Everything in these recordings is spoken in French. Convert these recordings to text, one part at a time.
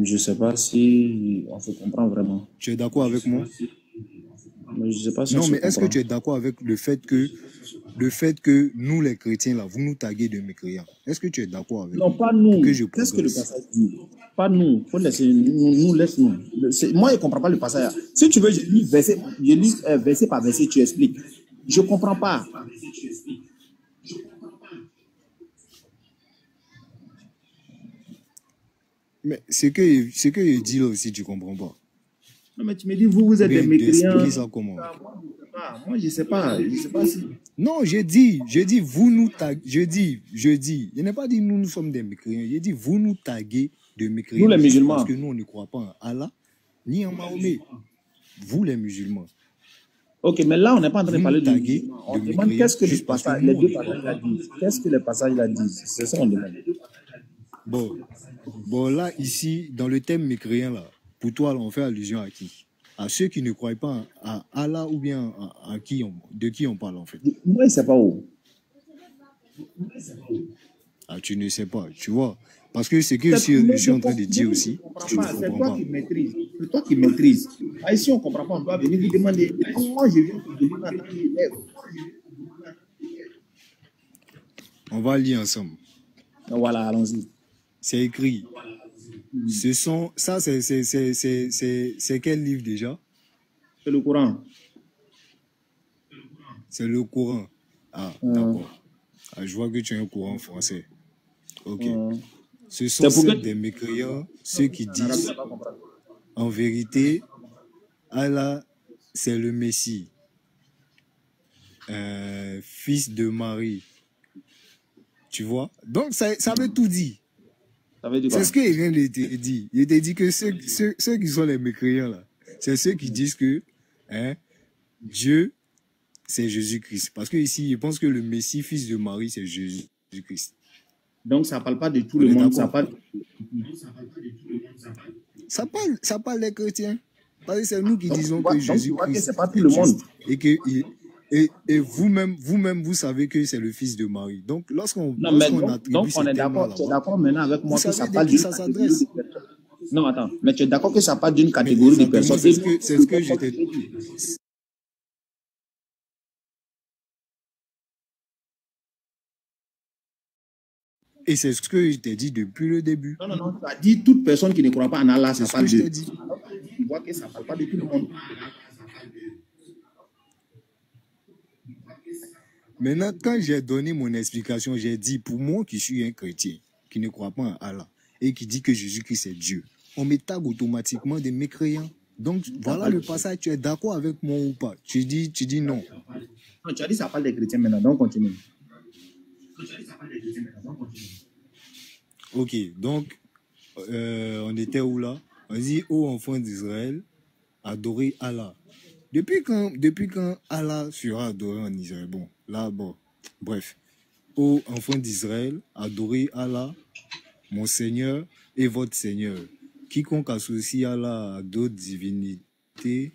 Je sais pas si on se comprend vraiment. Tu es d'accord avec moi? Mais je sais pas si on Non, se mais est-ce que comprend. tu es d'accord avec le fait que nous, les chrétiens, là, vous nous taguez de mécréants? Est-ce que tu es d'accord avec Non, moi? pas Pour que nous. je Qu'est-ce que le progresse. passage dit? Pas nous. Faut laisser nous laisse nous. Moi, je ne comprends pas le passage. Si tu veux, je lis verset par verset, tu expliques. Je ne comprends pas. Mais ce que je dis là aussi, tu comprends pas. Non, mais tu me dis, vous êtes des Bien mécréants. d'expliquer ça comment? Moi, je ne sais pas. Je sais pas si. Non, je dis, vous nous taguez, je n'ai pas dit nous sommes des mécréants, j'ai dit vous nous taguez de mécréants. Nous, les musulmans. Parce que nous, on ne croit pas en Allah, ni en Mahomet. Vous, les musulmans. Ok, mais là, on n'est pas en train de parler de musulmans. On demande qu'est-ce que les deux passages là disent. Qu'est-ce que les passages là disent? C'est ça qu'on demande. Bon, là, ici, dans le thème mécréant, là, pour toi, là, on fait allusion à qui? À ceux qui ne croient pas à Allah ou bien de qui on parle, en fait? Moi, je ne sais pas où. Ah, tu ne sais pas, tu vois. Parce que ce que je suis en train de dire aussi, tu ne comprends pas. C'est toi qui maîtrises. C'est toi qui maîtrises. Ah, ici, on ne comprend pas. On doit venir lui demander. Moi, je viens te demander en tant qu'élève. On va lire ensemble. Voilà, allons-y. C'est écrit. Ça, c'est quel livre déjà? C'est le Coran. C'est le Coran. Ah, d'accord. Ah, je vois que tu as un Coran français. Ok. Ce sont des mécréants, ceux qui disent, en vérité, Allah, c'est le Messie, fils de Marie. Tu vois? Donc, ça veut tout dire. C'est ce qu'il vient de te dire. Il te dit que ceux qui sont les mécréants, là, c'est ceux qui disent que Dieu, c'est Jésus-Christ. Parce que ici, ils pensent que le Messie, fils de Marie, c'est Jésus-Christ. Donc, ça ne parle pas de tout le monde. Ça parle des chrétiens. Parce que c'est nous qui disons que Jésus-Christ, c'est pas tout le monde. Et vous-même, vous savez que c'est le fils de Marie. Donc, lorsqu'on attribue donc on est d'accord. Tu es d'accord maintenant avec moi que ça parle d'une catégorie de personnes. Non, attends. Mais tu es d'accord que ça parle d'une catégorie de personnes. C'est ce que j'étais dit. Et c'est ce que je t'ai dit depuis le début. Non. Tu as dit toute personne qui ne croit pas en Allah, ça parle de. Tu vois que ça ne parle pas de tout le monde. Maintenant, quand j'ai donné mon explication, j'ai dit, pour moi qui suis un chrétien, qui ne croit pas en Allah, et qui dit que Jésus-Christ est Dieu, on me tag automatiquement des mécréants. Donc, voilà le passage. Tu es d'accord avec moi ou pas? Tu dis non. Non, tu as dit ça parle des chrétiens maintenant, donc continue. Ok, donc, on était où là? On dit, ô enfants d'Israël, adorez Allah. Depuis quand Allah sera adoré en Israël? Bon, là, bref. Ô enfants d'Israël, adorez Allah, mon Seigneur et votre Seigneur. Quiconque associe Allah à d'autres divinités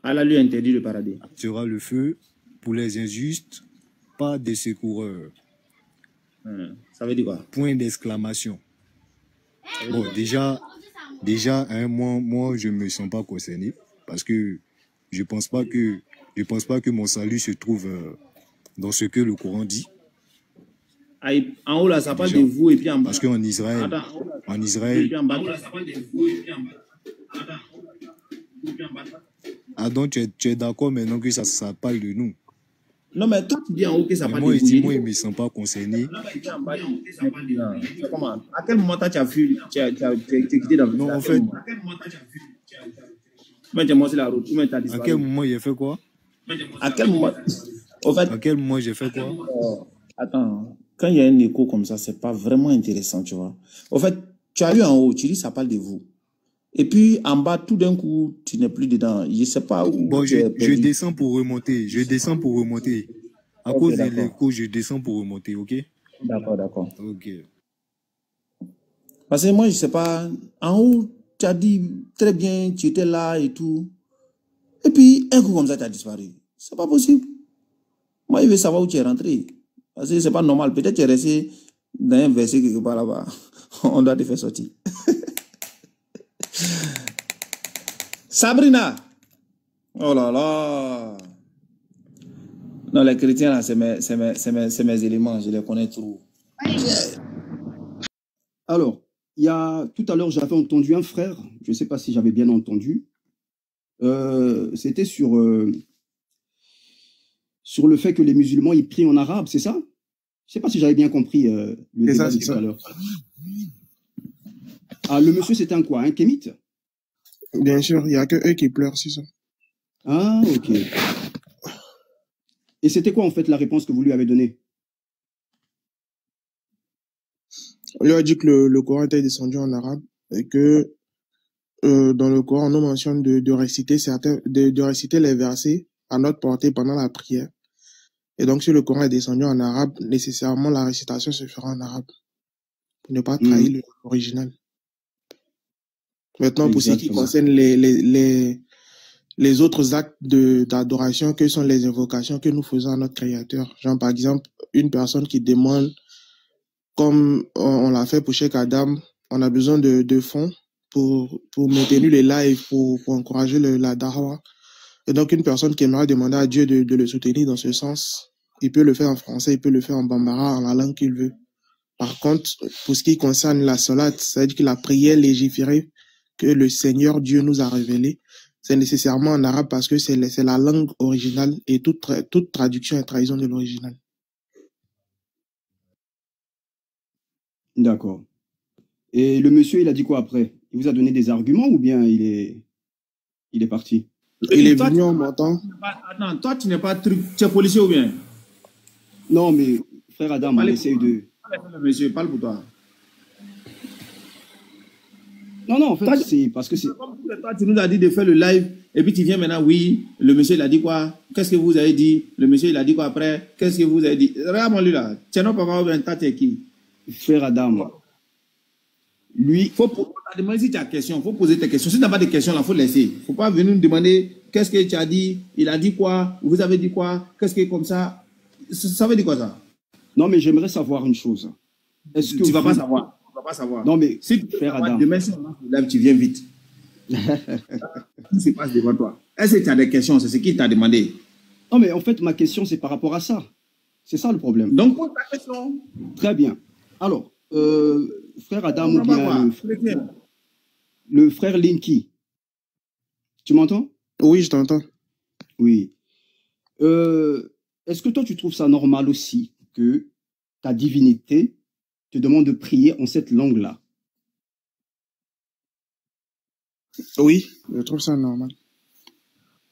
Allah lui interdit le paradis. Sera le feu pour les injustes, pas des secoureurs. Ça veut dire quoi? Point d'exclamation. Bon, déjà, moi, je ne me sens pas concerné parce que je pense pas que mon salut se trouve dans ce que le Coran dit. En haut là, ça parle de vous et puis en bas. Parce qu'en Israël, donc tu es d'accord maintenant que ça parle de nous. Non, mais toi, tu dis en haut que ça parle de vous. Moi, il ne me sent pas concerné. Comment? À quel moment tu as quitté dans le Non, en fait. La route, à quel moment il a fait quoi? À quel moment? Au fait, à quel moment j'ai fait quoi? Attends, quand il y a un écho comme ça, c'est pas vraiment intéressant, tu vois. Au fait, tu as lu en haut, tu dis ça parle de vous. Et puis en bas, tout d'un coup, tu n'es plus dedans. Je ne sais pas où. Bon, je descends pour remonter. À cause de l'écho, je descends pour remonter, ok? D'accord. Ok. Parce que moi, je ne sais pas. En haut, tu as dit très bien, tu étais là et tout. Et puis, un coup comme ça, tu as disparu. C'est pas possible. Moi, je veux savoir où tu es rentré. Parce que c'est pas normal. Peut-être tu es resté dans un verset quelque part là-bas. On doit te faire sortir. Sabrina. Oh là là. Non, les chrétiens, là, c'est mes éléments. Je les connais trop. Alors, tout à l'heure, j'avais entendu un frère, je ne sais pas si j'avais bien entendu, c'était sur le fait que les musulmans, ils prient en arabe, c'est ça? Je ne sais pas si j'avais bien compris le débat de tout à l'heure. Ah, le monsieur, c'était un quoi? Un kémite? Bien sûr, il n'y a que eux qui pleurent, c'est ça. Ah, ok. Et c'était quoi, en fait, la réponse que vous lui avez donnée? On lui a dit que le Coran était descendu en arabe et que dans le Coran, on nous mentionne de réciter les versets à notre portée pendant la prière. Et donc, si le Coran est descendu en arabe, nécessairement, la récitation se fera en arabe pour ne pas trahir l'original. Maintenant, pour ce qui concerne les autres actes d'adoration que sont les invocations que nous faisons à notre Créateur, genre par exemple, une personne qui demande, comme on l'a fait pour Cheikh Adam, on a besoin de fonds pour maintenir les lives, pour encourager la da'wah. Et donc, une personne qui aimerait demander à Dieu de le soutenir dans ce sens, il peut le faire en français, il peut le faire en bambara, en la langue qu'il veut. Par contre, pour ce qui concerne la salat, c'est-à-dire que la prière légiférée que le Seigneur Dieu nous a révélée, c'est nécessairement en arabe parce que c'est la langue originale et toute traduction est trahison de l'original. D'accord. Et le monsieur, il a dit quoi après? Il vous a donné des arguments ou bien il est parti? Il est venu en m'entend. Attends, toi, tu n'es pas tu es policier ou bien? Non, mais frère Adam, on essaye de... Le monsieur, parle pour toi. Non, en fait, c'est parce que c'est... Toi, tu nous as dit de faire le live, et puis tu viens maintenant, oui, le monsieur, il a dit quoi? Qu'est-ce que vous avez dit? Le monsieur, il a dit quoi après? Qu'est-ce que vous avez dit? Regarde-moi lui là. Tiens, non, papa, ou t'as qui? Frère Adam. Lui... Faut demander si tu as question, il faut poser tes questions. Si tu n'as pas de questions, il faut laisser. Il ne faut pas venir nous demander qu'est-ce que tu as dit, il a dit quoi, vous avez dit quoi, qu'est-ce que comme ça. Ça veut dire quoi ça? Non, mais j'aimerais savoir une chose. Est-ce que tu ne vas pas savoir. Pas savoir. Non, mais si tu frère Adam, demain, si on lève, tu viens vite. Tout se passe devant toi. Est-ce que tu as des questions? C'est ce qu'il t'a demandé. Non, mais en fait, ma question, c'est par rapport à ça. C'est ça le problème. Donc, pose ta question. Très bien. Alors, frère Adam ou bien le frère Linky, tu m'entends? Oui, je t'entends. Oui. Est-ce que toi, tu trouves ça normal aussi que ta divinité te demande de prier en cette langue-là? Oui, je trouve ça normal.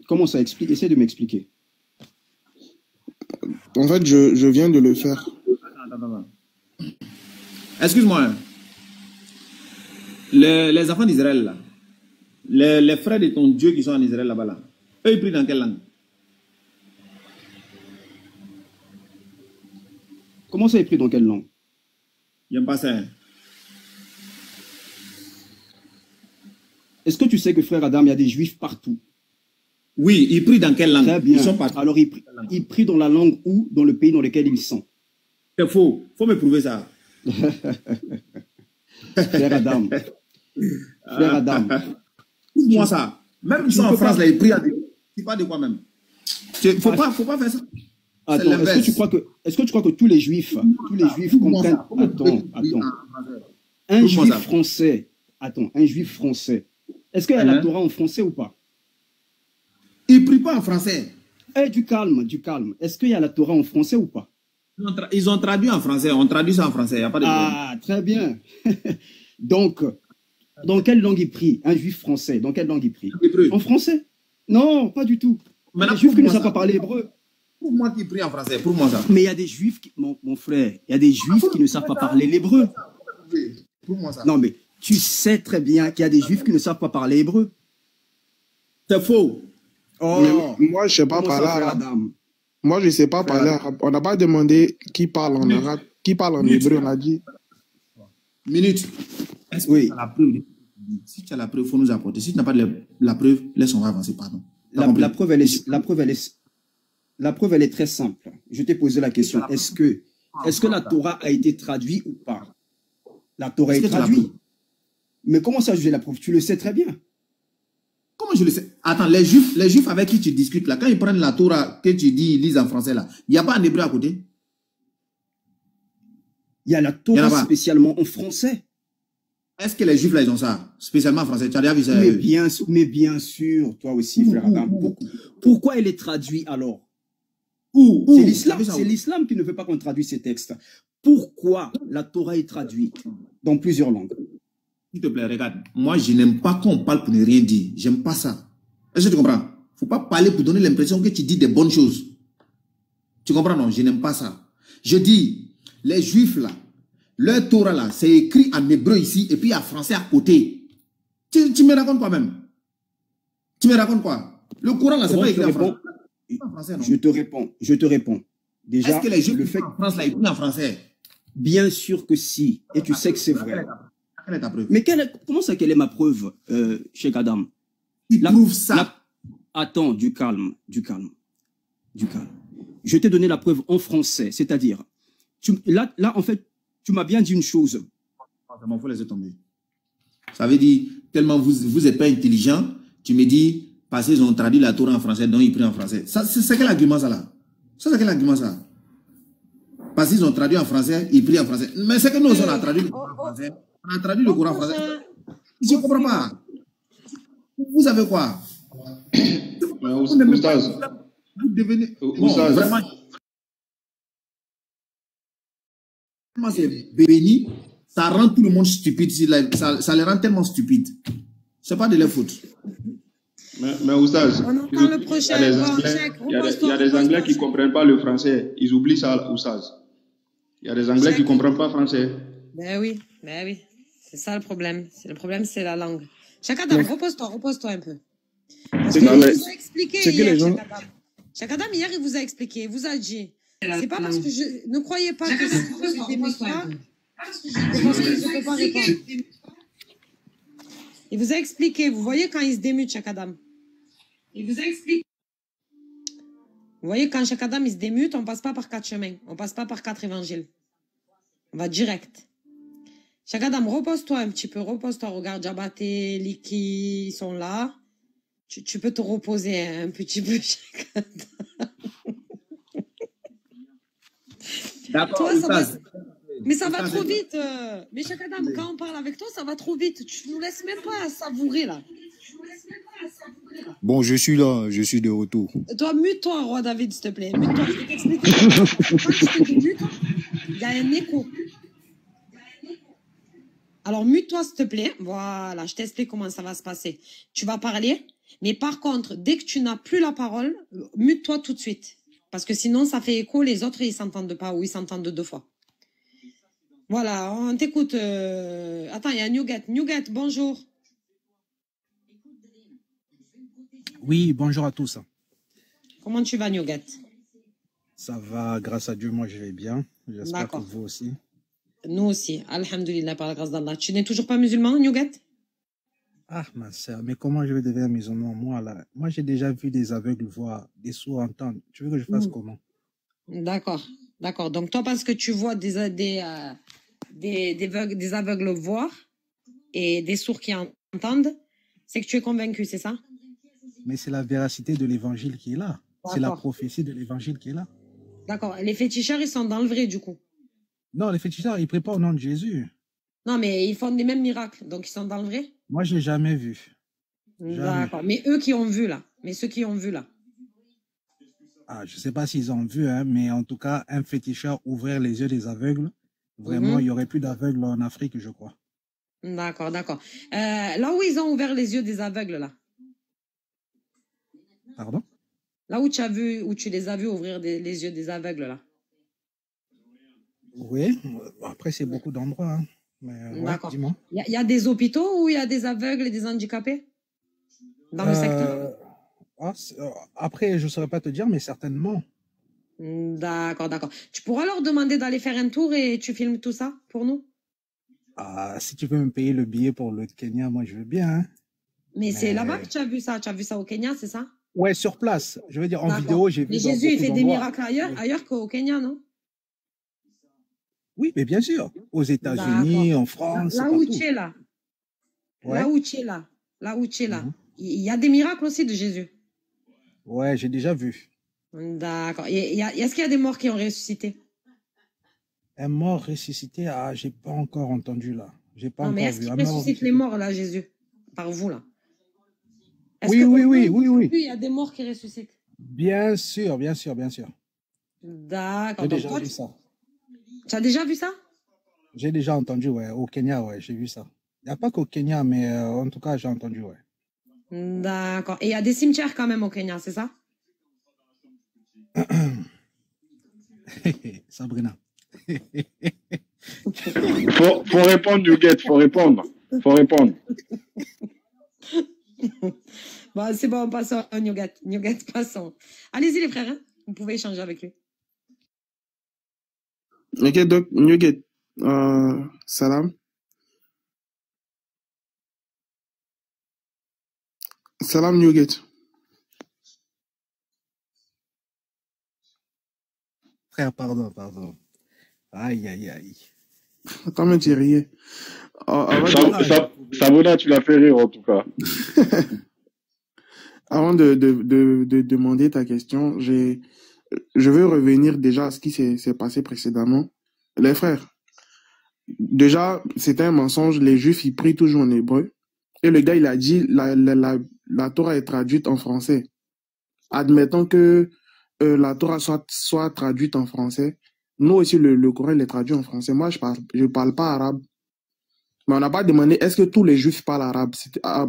Comment ça explique? Essaie de m'expliquer. En fait, je viens de le faire. Attends. Excuse-moi. Les enfants d'Israël, là, les frères de ton Dieu qui sont en Israël là-bas, là, eux, ils prient dans quelle langue? Comment ça, ils prient dans quelle langue? J'aime pas ça. Est-ce que tu sais que frère Adam, il y a des juifs partout? Oui, ils prient dans quelle langue? Très bien. Ils sont partout. Alors, ils prient dans la langue ou dans le pays dans lequel ils sont? C'est faux. Il faut me prouver ça. Frère Adam. Frère Adam. Prouve-moi ça. Même ils sont en France, là, ils prient à des... C'est pas de quoi même. Faut pas faire ça. Attends, est-ce que tu crois que tous les juifs comprennent... Attends. Un juif français. Est-ce qu'il y a la Torah en français ou pas? Ils ne prient pas en français. Du calme. Est-ce qu'il y a la Torah en français ou pas? Ils ont traduit en français. On traduit ça en français. Il n'y a pas de problème. Ah, très bien. Donc, dans quelle langue il prie? Un juif français, dans quelle langue il prie? En français? Non, pas du tout. Il y a des juifs qui ne savent pas parler hébreu. Pour moi qui prie en français, pour moi ça. Mais il y a des juifs, mon frère, il y a des juifs qui ne savent pas parler l'hébreu. Pour moi ça. Non, mais tu sais très bien qu'il y a des juifs qui ne savent pas parler hébreu. C'est faux. Oh, moi, je ne sais pas parler arabe. Moi, je ne sais pas parler arabe. On n'a pas demandé qui parle en arabe, qui parle en hébreu, on a dit. Minute. Est-ce que tu as la preuve? Si tu as la preuve, il faut nous apporter. Si tu n'as pas la preuve, laisse-on avancer, pardon. La preuve, elle est très simple. Je t'ai posé la question. Est-ce que est-ce que la Torah a été traduite ou pas? La Torah Est-ce est que tu l'as traduite. prouvé? Mais comment ça, j'ai la preuve? Tu le sais très bien. Comment je le sais? Attends, les juifs avec qui tu discutes là, quand ils prennent la Torah que tu dis, ils lisent en français là, il n'y a pas un hébreu à côté? Il y a la Il y en a Torah pas. spécialement en français. Est-ce que les juifs là, ils ont ça? Spécialement en français. Tu as déjà vu ça? Mais bien sûr, toi aussi, frère Adam. Pourquoi elle est traduite alors? Où? C'est l'islam qui ne veut pas qu'on traduise ces textes. Pourquoi la Torah est traduite dans plusieurs langues? S'il te plaît, regarde. Moi, je n'aime pas qu'on parle pour ne rien dire. J'aime pas ça. Est-ce que tu comprends? Il ne faut pas parler pour donner l'impression que tu dis des bonnes choses. Tu comprends, non? Je n'aime pas ça. Je dis, les juifs là, leur Torah là, c'est écrit en hébreu ici et puis en français à côté. Tu me racontes quoi même? Tu me racontes quoi? Le Coran là, c'est pas écrit en français. Je te réponds. Déjà, est-ce que les juifs en France là, écrit en français? Bien sûr que si. Et tu sais que c'est vrai. Quelle est ta preuve? Mais comment ça, quelle est ma preuve, Cheikh Adam? Tu prouves ça. Attends, du calme. Je t'ai donné la preuve en français, c'est-à-dire, là, en fait, tu m'as bien dit une chose. Ça m'en faut laisser tomber. Ça veut dire, tellement vous n'êtes pas intelligent, tu me dis, parce qu'ils ont traduit la Torah en français, donc ils prennent en français. C'est quel argument ça là? Ça, c'est quel argument ça? Parce qu'ils ont traduit en français, ils prient en français. Mais c'est que nous, on a traduit le Coran en français. On a traduit le Coran en français. Je ne comprends pas. Vous avez quoi? Vous devenez... Bon, vraiment, c'est béni. Ça rend tout le monde stupide. Ça les rend tellement stupides. Ce n'est pas de leur faute. Mais Oustaz, on entend le prochain. Il y a des Anglais qui ne comprennent pas le français. Ils oublient ça, Oustaz. Il y a des Anglais qui ne comprennent pas le français. Ben oui. C'est ça le problème. Le problème, c'est la langue. Cheikh Adam, repose-toi un peu. Parce qu'il vous a expliqué hier, Cheikh Adam, hier, il vous a expliqué, il vous a dit. C'est pas parce que je... Ne croyez pas que si je démute pas, c'est parce que je ne peux pas répondre. Il vous a expliqué, vous voyez quand il se démute, Cheikh Adam. Il vous a expliqué. Vous voyez, quand Cheikh Adam il se démute, on ne passe pas par 4 chemins. On ne passe pas par 4 évangiles. On va direct. Cheikh Adam, repose-toi un petit peu. Repose-toi. Regarde, Jabaté, Liki, ils sont là. Tu peux te reposer un petit peu, Cheikh Adam. D'accord, mais ça va trop vite. Mais Cheikh Adam, quand on parle avec toi, ça va trop vite. Tu nous laisses même pas savourer, là. Bon, je suis là, je suis de retour. Toi, mute-toi, Roi David, s'il te plaît. Mute-toi, je vais t'expliquer. Quand je te mute, il y a un écho. Alors, mute-toi, s'il te plaît. Voilà, je t'explique comment ça va se passer. Tu vas parler, mais par contre, dès que tu n'as plus la parole, mute-toi tout de suite. Parce que sinon, ça fait écho, les autres, ils s'entendent pas ou ils s'entendent 2 fois. Voilà, on t'écoute. Attends, il y a Newget. Newget, bonjour. Oui, bonjour à tous. Comment tu vas, Newget? Ça va, grâce à Dieu, moi je vais bien. J'espère que vous aussi. Nous aussi, alhamdoulilah, par la grâce d'Allah. Tu n'es toujours pas musulman, Newget? Ah, ma sœur, mais comment je vais devenir musulman, moi là? Moi j'ai déjà vu des aveugles voir, des sourds entendre. Tu veux que je fasse comment? D'accord. Donc toi, parce que tu vois des aveugles voir et des sourds qui entendent, c'est que tu es convaincu, c'est ça? Mais c'est la véracité de l'évangile qui est là. C'est la prophétie de l'évangile qui est là. D'accord. Les féticheurs, ils sont dans le vrai, du coup. Non, les féticheurs, ils prient pas au nom de Jésus. Non, mais ils font les mêmes miracles, donc ils sont dans le vrai? Moi, je n'ai jamais vu. D'accord. Mais eux qui ont vu, là. Mais ceux qui ont vu, là. Ah, je ne sais pas s'ils ont vu, hein, mais en tout cas, un féticheur ouvrir les yeux des aveugles, vraiment, il n'y aurait plus d'aveugles en Afrique, je crois. D'accord. Là où ils ont ouvert les yeux des aveugles, là. Pardon? Là où tu les as vus ouvrir les yeux des aveugles, là. Oui, après, c'est beaucoup d'endroits. Hein. D'accord. Dis-moi. Il y a des hôpitaux où il y a des aveugles et des handicapés dans le secteur? Après, je ne saurais pas te dire, mais certainement. D'accord. Tu pourras leur demander d'aller faire un tour et tu filmes tout ça pour nous? Si tu veux me payer le billet pour le Kenya, moi, je veux bien. Hein. Mais c'est là-bas que tu as vu ça? Tu as vu ça au Kenya, c'est ça? Ouais, sur place. Je veux dire, en vidéo, j'ai vu. Mais Jésus, il fait des miracles ailleurs qu'au Kenya, non? Oui, mais bien sûr. Aux États-Unis, en France. Là où tu es là. Ouais. Là où tu es là. Là où tu es là. Il y a des miracles aussi de Jésus. Ouais, j'ai déjà vu. D'accord. Est-ce qu'il y a des morts qui ont ressuscité? Un mort ressuscité, ah, j'ai pas encore entendu là. J'ai pas non, mais encore est-ce vu. qu'il ressuscite les morts là, Jésus? Par vous là? Oui. Il y a des morts qui ressuscitent. Bien sûr. D'accord. J'ai déjà vu ça. Tu as déjà vu ça? J'ai déjà entendu, ouais. Au Kenya, ouais, j'ai vu ça. Il n'y a pas qu'au Kenya, mais en tout cas, j'ai entendu, ouais. D'accord. Et il y a des cimetières quand même au Kenya, c'est ça? Sabrina. Faut répondre, Nugget, faut répondre. Bon, c'est bon, passons à Nugget, passons. Allez-y les frères, hein? Vous pouvez échanger avec lui. Ok, donc, Nugget, salam. Salam, Nugget. Frère, pardon. Aïe. Attends, mais tu riais. Sabona, tu l'as fait rire en tout cas. Avant de demander ta question, je veux revenir déjà à ce qui s'est passé précédemment. Les frères, déjà, c'était un mensonge. Les Juifs, ils prient toujours en hébreu. Et le gars, il a dit, la Torah est traduite en français. Admettons que la Torah soit traduite en français. Nous aussi, le Coran, il est traduit en français. Moi, je parle pas arabe. Mais on n'a pas demandé, est-ce que tous les Juifs parlent arabe,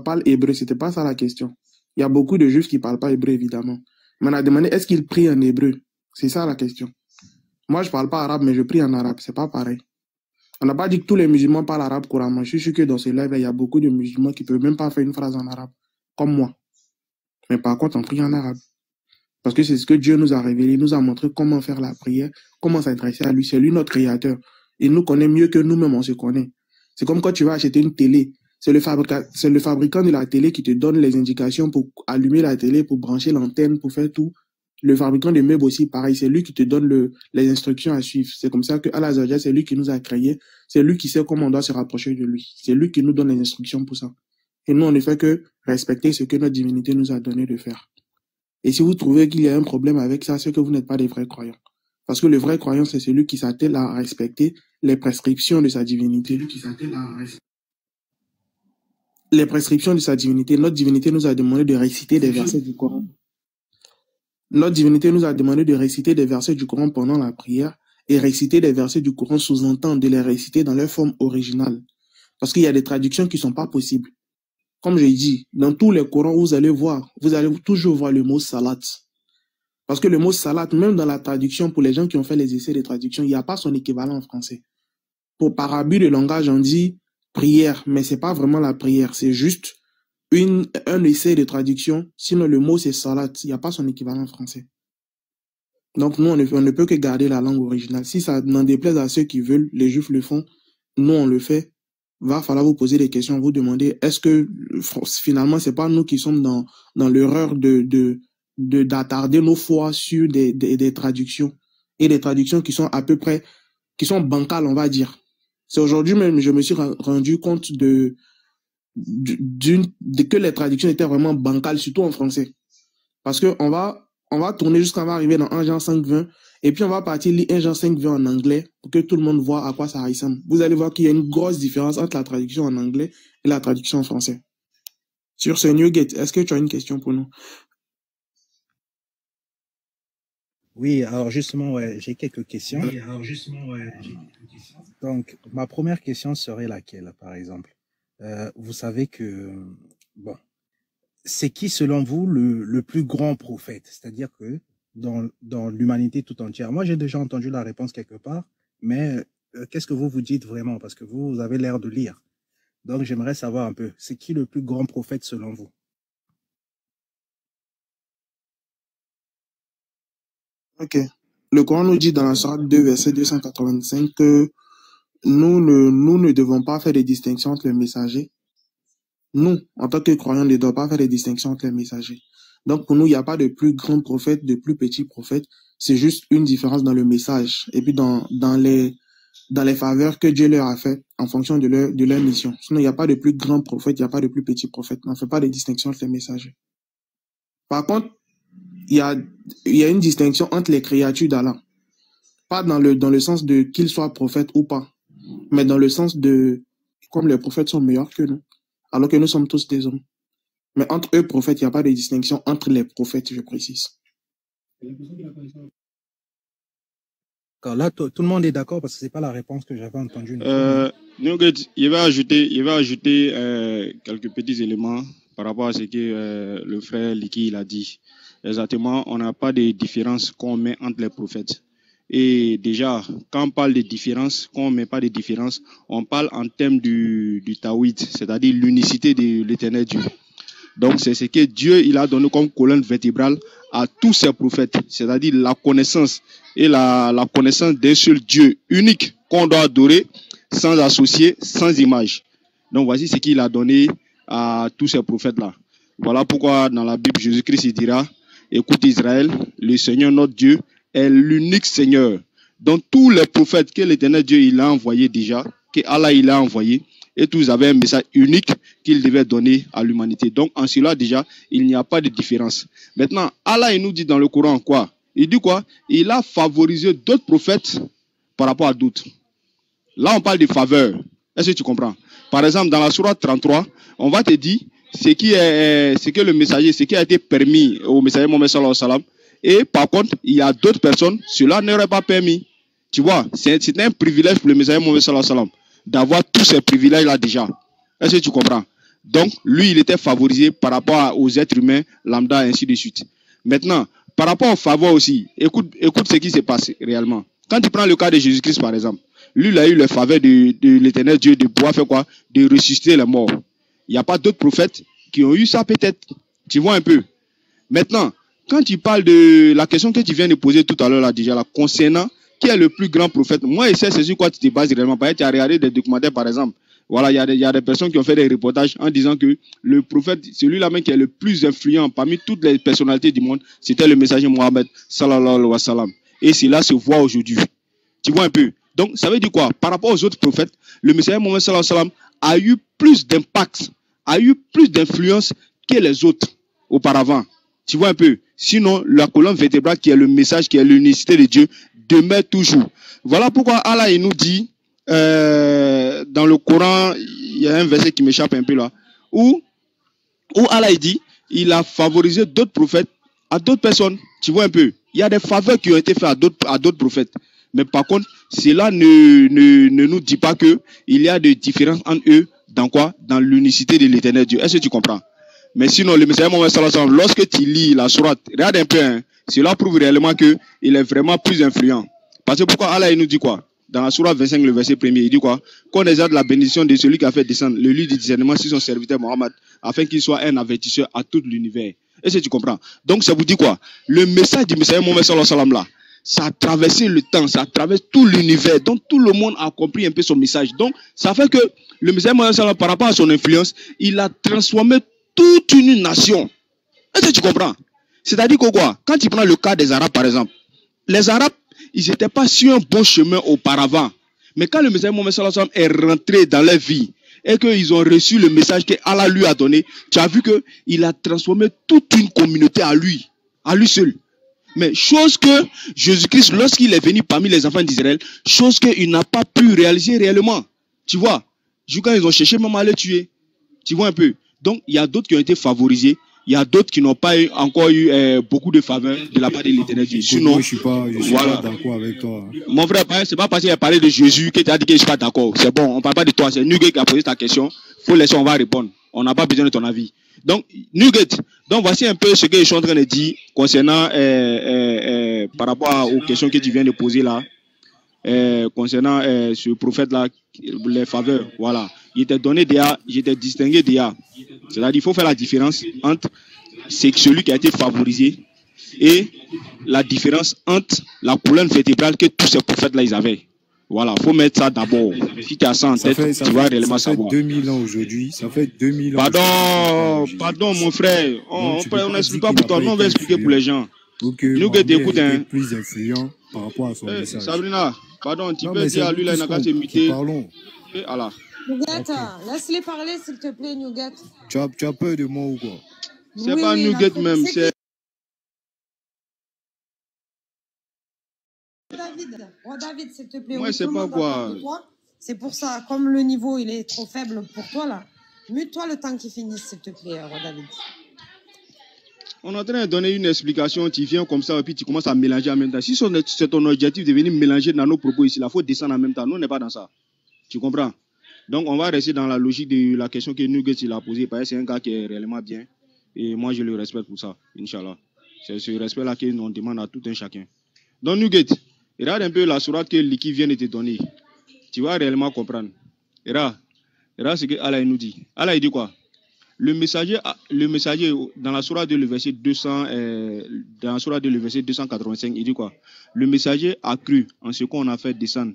parlent hébreu? C'était pas ça la question. Il y a beaucoup de Juifs qui parlent pas hébreu, évidemment. Mais on a demandé, est-ce qu'ils prient en hébreu? C'est ça la question. Moi, je parle pas arabe, mais je prie en arabe. C'est pas pareil. On n'a pas dit que tous les musulmans parlent arabe couramment. Je suis sûr que dans ce live, il y a beaucoup de musulmans qui peuvent même pas faire une phrase en arabe. Comme moi. Mais par contre, on prie en arabe. Parce que c'est ce que Dieu nous a révélé, il nous a montré comment faire la prière, comment s'adresser à lui. C'est lui notre créateur. Il nous connaît mieux que nous-mêmes, on se connaît. C'est comme quand tu vas acheter une télé. C'est le fabricant de la télé qui te donne les indications pour allumer la télé, pour brancher l'antenne, pour faire tout. Le fabricant de meubles aussi, pareil. C'est lui qui te donne les instructions à suivre. C'est comme ça que Allah Azza, c'est lui qui nous a créés. C'est lui qui sait comment on doit se rapprocher de lui. C'est lui qui nous donne les instructions pour ça. Et nous, on ne fait que respecter ce que notre divinité nous a donné de faire. Et si vous trouvez qu'il y a un problème avec ça, c'est que vous n'êtes pas des vrais croyants. Parce que le vrai croyant, c'est celui qui s'attelle à respecter les prescriptions de sa divinité. Les prescriptions de sa divinité. Notre divinité nous a demandé de réciter des versets du Coran. Notre divinité nous a demandé de réciter des versets du Coran pendant la prière. Et réciter des versets du Coran sous-entend de les réciter dans leur forme originale. Parce qu'il y a des traductions qui ne sont pas possibles. Comme je dis, dans tous les Corans, vous allez toujours voir le mot salat. Parce que le mot salat, même dans la traduction, pour les gens qui ont fait les essais de traduction, il n'y a pas son équivalent en français. Par abus de langage, on dit prière, mais c'est pas vraiment la prière, c'est juste un essai de traduction. Sinon, le mot c'est salat, il n'y a pas son équivalent en français. Donc nous, on ne peut que garder la langue originale. Si ça n'en déplaise à ceux qui veulent, les Juifs le font, nous on le fait. Va falloir vous poser des questions, vous demander, est-ce que finalement c'est pas nous qui sommes dans l'erreur d'attarder nos foi sur des traductions, et des traductions qui sont à peu près, qui sont bancales, on va dire. C'est aujourd'hui même, je me suis rendu compte que les traductions étaient vraiment bancales, surtout en français. Parce que on va tourner jusqu'à arriver dans 1 Jean 5:20, et puis on va partir lire 1 Jean 5:20 en anglais, pour que tout le monde voit à quoi ça ressemble. Vous allez voir qu'il y a une grosse différence entre la traduction en anglais et la traduction en français. Sur ce, Nugget, est-ce que tu as une question pour nous? Oui, alors justement, ouais, j'ai quelques questions. Donc, ma première question serait laquelle, par exemple? Vous savez que, bon, c'est qui, selon vous, le plus grand prophète? C'est-à-dire que dans l'humanité tout entière. Moi, j'ai déjà entendu la réponse quelque part, mais qu'est-ce que vous dites vraiment? Parce que vous avez l'air de lire. Donc, j'aimerais savoir un peu, c'est qui le plus grand prophète selon vous? Ok. Le Coran nous dit dans la sourate 2, verset 285 que nous ne devons pas faire de distinction entre les messagers. Nous, en tant que croyants, ne devons pas faire de distinction entre les messagers. Donc, pour nous, il n'y a pas de plus grand prophète, de plus petit prophète. C'est juste une différence dans le message. Et puis, dans dans les faveurs que Dieu leur a fait en fonction de leur mission. Sinon, il n'y a pas de plus grand prophète, il n'y a pas de plus petit prophète. On ne fait pas de distinction entre les messagers. Par contre, il y a une distinction entre les créatures d'Allah. Pas dans le sens de qu'ils soient prophètes ou pas, mais dans le sens de comme les prophètes sont meilleurs que nous, alors que nous sommes tous des hommes. Mais entre eux, prophètes, il n'y a pas de distinction entre les prophètes, je précise. Là, tout le monde est d'accord parce que c'est pas la réponse que j'avais entendue. Il va ajouter quelques petits éléments par rapport à ce que le frère Liki il a dit. Exactement, on n'a pas de différence qu'on met entre les prophètes. Et déjà, quand on parle de différence, quand on ne met pas de différence, on parle en termes du Tawhid, c'est-à-dire l'unicité de l'éternel Dieu. Donc, c'est ce que Dieu il a donné comme colonne vertébrale à tous ses prophètes, c'est-à-dire la connaissance et la connaissance d'un seul Dieu unique qu'on doit adorer sans associer, sans image. Donc, voici ce qu'il a donné à tous ces prophètes-là. Voilà pourquoi dans la Bible, Jésus-Christ il dira, écoute Israël, le Seigneur notre Dieu est l'unique Seigneur. Donc, tous les prophètes que l'éternel Dieu il a envoyé déjà, que Allah il a envoyé, et tous avaient un message unique qu'il devait donner à l'humanité. Donc, en cela, déjà, il n'y a pas de différence. Maintenant, Allah, il nous dit dans le Coran quoi? Il dit quoi? Il a favorisé d'autres prophètes par rapport à d'autres. Là, on parle de faveur. Est-ce que tu comprends? Par exemple, dans la sourate 33, on va te dire ce que le messager, ce qui a été permis au messager Mohammed sallallahu alayhi wa sallam. Et par contre, il y a d'autres personnes, cela n'aurait pas permis. Tu vois, c'est un privilège pour le messager Mohammed sallallahu alayhi wa sallam d'avoir tous ces privilèges-là déjà. Est-ce que tu comprends? Donc, lui, il était favorisé par rapport aux êtres humains, lambda, ainsi de suite. Maintenant, par rapport aux faveurs aussi, écoute ce qui se passe réellement. Quand tu prends le cas de Jésus-Christ, par exemple, lui, il a eu le faveur de l'éternel Dieu de pouvoir faire quoi? De ressusciter les morts. Il n'y a pas d'autres prophètes qui ont eu ça peut-être. Tu vois un peu. Maintenant, quand tu parles de la question que tu viens de poser tout à l'heure, là, déjà, là, concernant qui est le plus grand prophète, moi, c'est sur quoi tu te bases réellement. Par exemple, tu as regardé des documentaires, par exemple. Voilà, il y a des personnes qui ont fait des reportages en disant que le prophète, celui-là même qui est le plus influent parmi toutes les personnalités du monde, c'était le messager Mohammed, sallallahu alayhi wa sallam. Et cela se voit aujourd'hui. Tu vois un peu. Donc, ça veut dire quoi? Par rapport aux autres prophètes, le messager Mohammed, sallallahu alayhi wa sallam, a eu plus d'impact, a eu plus d'influence que les autres auparavant. Tu vois un peu. Sinon, la colonne vertébrale qui est le message, qui est l'unicité de Dieu, demeure toujours. Voilà pourquoi Allah il nous dit, dans le Coran, il y a un verset qui m'échappe un peu là, où Allah il dit, il a favorisé d'autres prophètes à d'autres personnes. Tu vois un peu. Il y a des faveurs qui ont été faites à d'autres prophètes. Mais par contre, cela ne nous dit pas qu'il y a de différences entre eux dans quoi? Dans l'unicité de l'éternel Dieu. Est-ce que tu comprends? Mais sinon, le messager Mohammed sallallahu alayhi wa sallam, lorsque tu lis la sourate, regarde un peu, hein, cela prouve réellement qu'il est vraiment plus influent. Parce que pourquoi Allah il nous dit quoi? Dans la sourate 25, le verset 1er, il dit quoi? Qu'on exerce la bénédiction de celui qui a fait descendre le lit du discernement sur son serviteur Mohammed, afin qu'il soit un avertisseur à tout l'univers. Est-ce que tu comprends? Donc ça vous dit quoi? Le message du messager Mohammed sallallahu alayhi wa sallam là, ça a traversé le temps, ça traverse tout l'univers. Donc tout le monde a compris un peu son message. Donc ça fait que le messager Mohammed sallallahu alayhi wa sallam, par rapport à son influence, il a transformé toute une nation. Est-ce que tu comprends? C'est-à-dire que quoi? Quand tu prends le cas des Arabes, par exemple, les Arabes, ils n'étaient pas sur un bon chemin auparavant. Mais quand le messager Mohammed sallallahu alayhi wa sallam est rentré dans leur vie et qu'ils ont reçu le message que Allah lui a donné, tu as vu qu'il a transformé toute une communauté à lui seul. Mais chose que Jésus-Christ, lorsqu'il est venu parmi les enfants d'Israël, chose qu'il n'a pas pu réaliser réellement. Tu vois? Quand ils ont cherché même à le tuer. Tu vois un peu? Donc, il y a d'autres qui ont été favorisés. Il y a d'autres qui n'ont pas encore eu beaucoup de faveur de la part de l'éternel Dieu. Sinon, je suis pas d'accord avec toi. Mon frère, c'est pas parce qu'il a parlé de Jésus que tu as dit que je ne suis pas d'accord. C'est bon, on ne parle pas de toi. C'est Nugget qui a posé ta question. Il faut laisser, on va répondre. On n'a pas besoin de ton avis. Donc, Nugget, donc voici un peu ce que je suis en train de dire concernant, par rapport aux questions que tu viens de poser là, concernant ce prophète-là, les faveurs. Voilà. Il était donné déjà, il était distingué déjà. C'est-à-dire qu'il faut faire la différence entre celui qui a été favorisé et la différence entre la colonne vertébrale que tous ces prophètes-là ils avaient. Voilà, il faut mettre ça d'abord. Si tu as ça en tête, tu vas réellement savoir. Ça fait 2000 ans aujourd'hui. Ça fait 2000 ans. Pardon, mon frère. On n'explique pas pour toi, non, on va expliquer pour les gens. Nous qui écoutons plus influents par rapport à son message. Sabrina, Pardon, tu Non, peux mais dire c'est à nous lui, là, il tous n'a qu'à se qui muter. parlons. Et Allah. Nougat, Ok. laisse-les parler, s'il te plaît, Nougat. Tu as peur de moi ou quoi? C'est Oui, pas oui, il a Nougat trop... même, C'est c'est... qui David? Roi David, s'il te plaît. Moi, Oui, c'est tout le pas monde va parler quoi. de toi. C'est pour ça, comme le niveau, il est trop faible pour toi, là. Mute-toi le temps qu'il finisse, s'il te plaît, Roi David. On est en train de donner une explication, tu viens comme ça et puis tu commences à mélanger en même temps. Si c'est ton objectif de venir mélanger dans nos propos ici, il faut descendre en même temps. Nous, on n'est pas dans ça. Tu comprends? Donc, on va rester dans la logique de la question que Nuggets il a posée, parce que c'est un gars qui est réellement bien. Et moi, je le respecte pour ça, Inch'Allah. C'est ce respect-là qu'on demande à tout un chacun. Donc, Nuggets, regarde un peu la sourate que Liki vient de te donner. Tu vas réellement comprendre. Regarde ce que Allah nous dit. Allah, il dit quoi? Le messager, dans la sourate de le verset 200, dans la sourate de le verset 285, il dit quoi? Le messager a cru en ce qu'on a fait descendre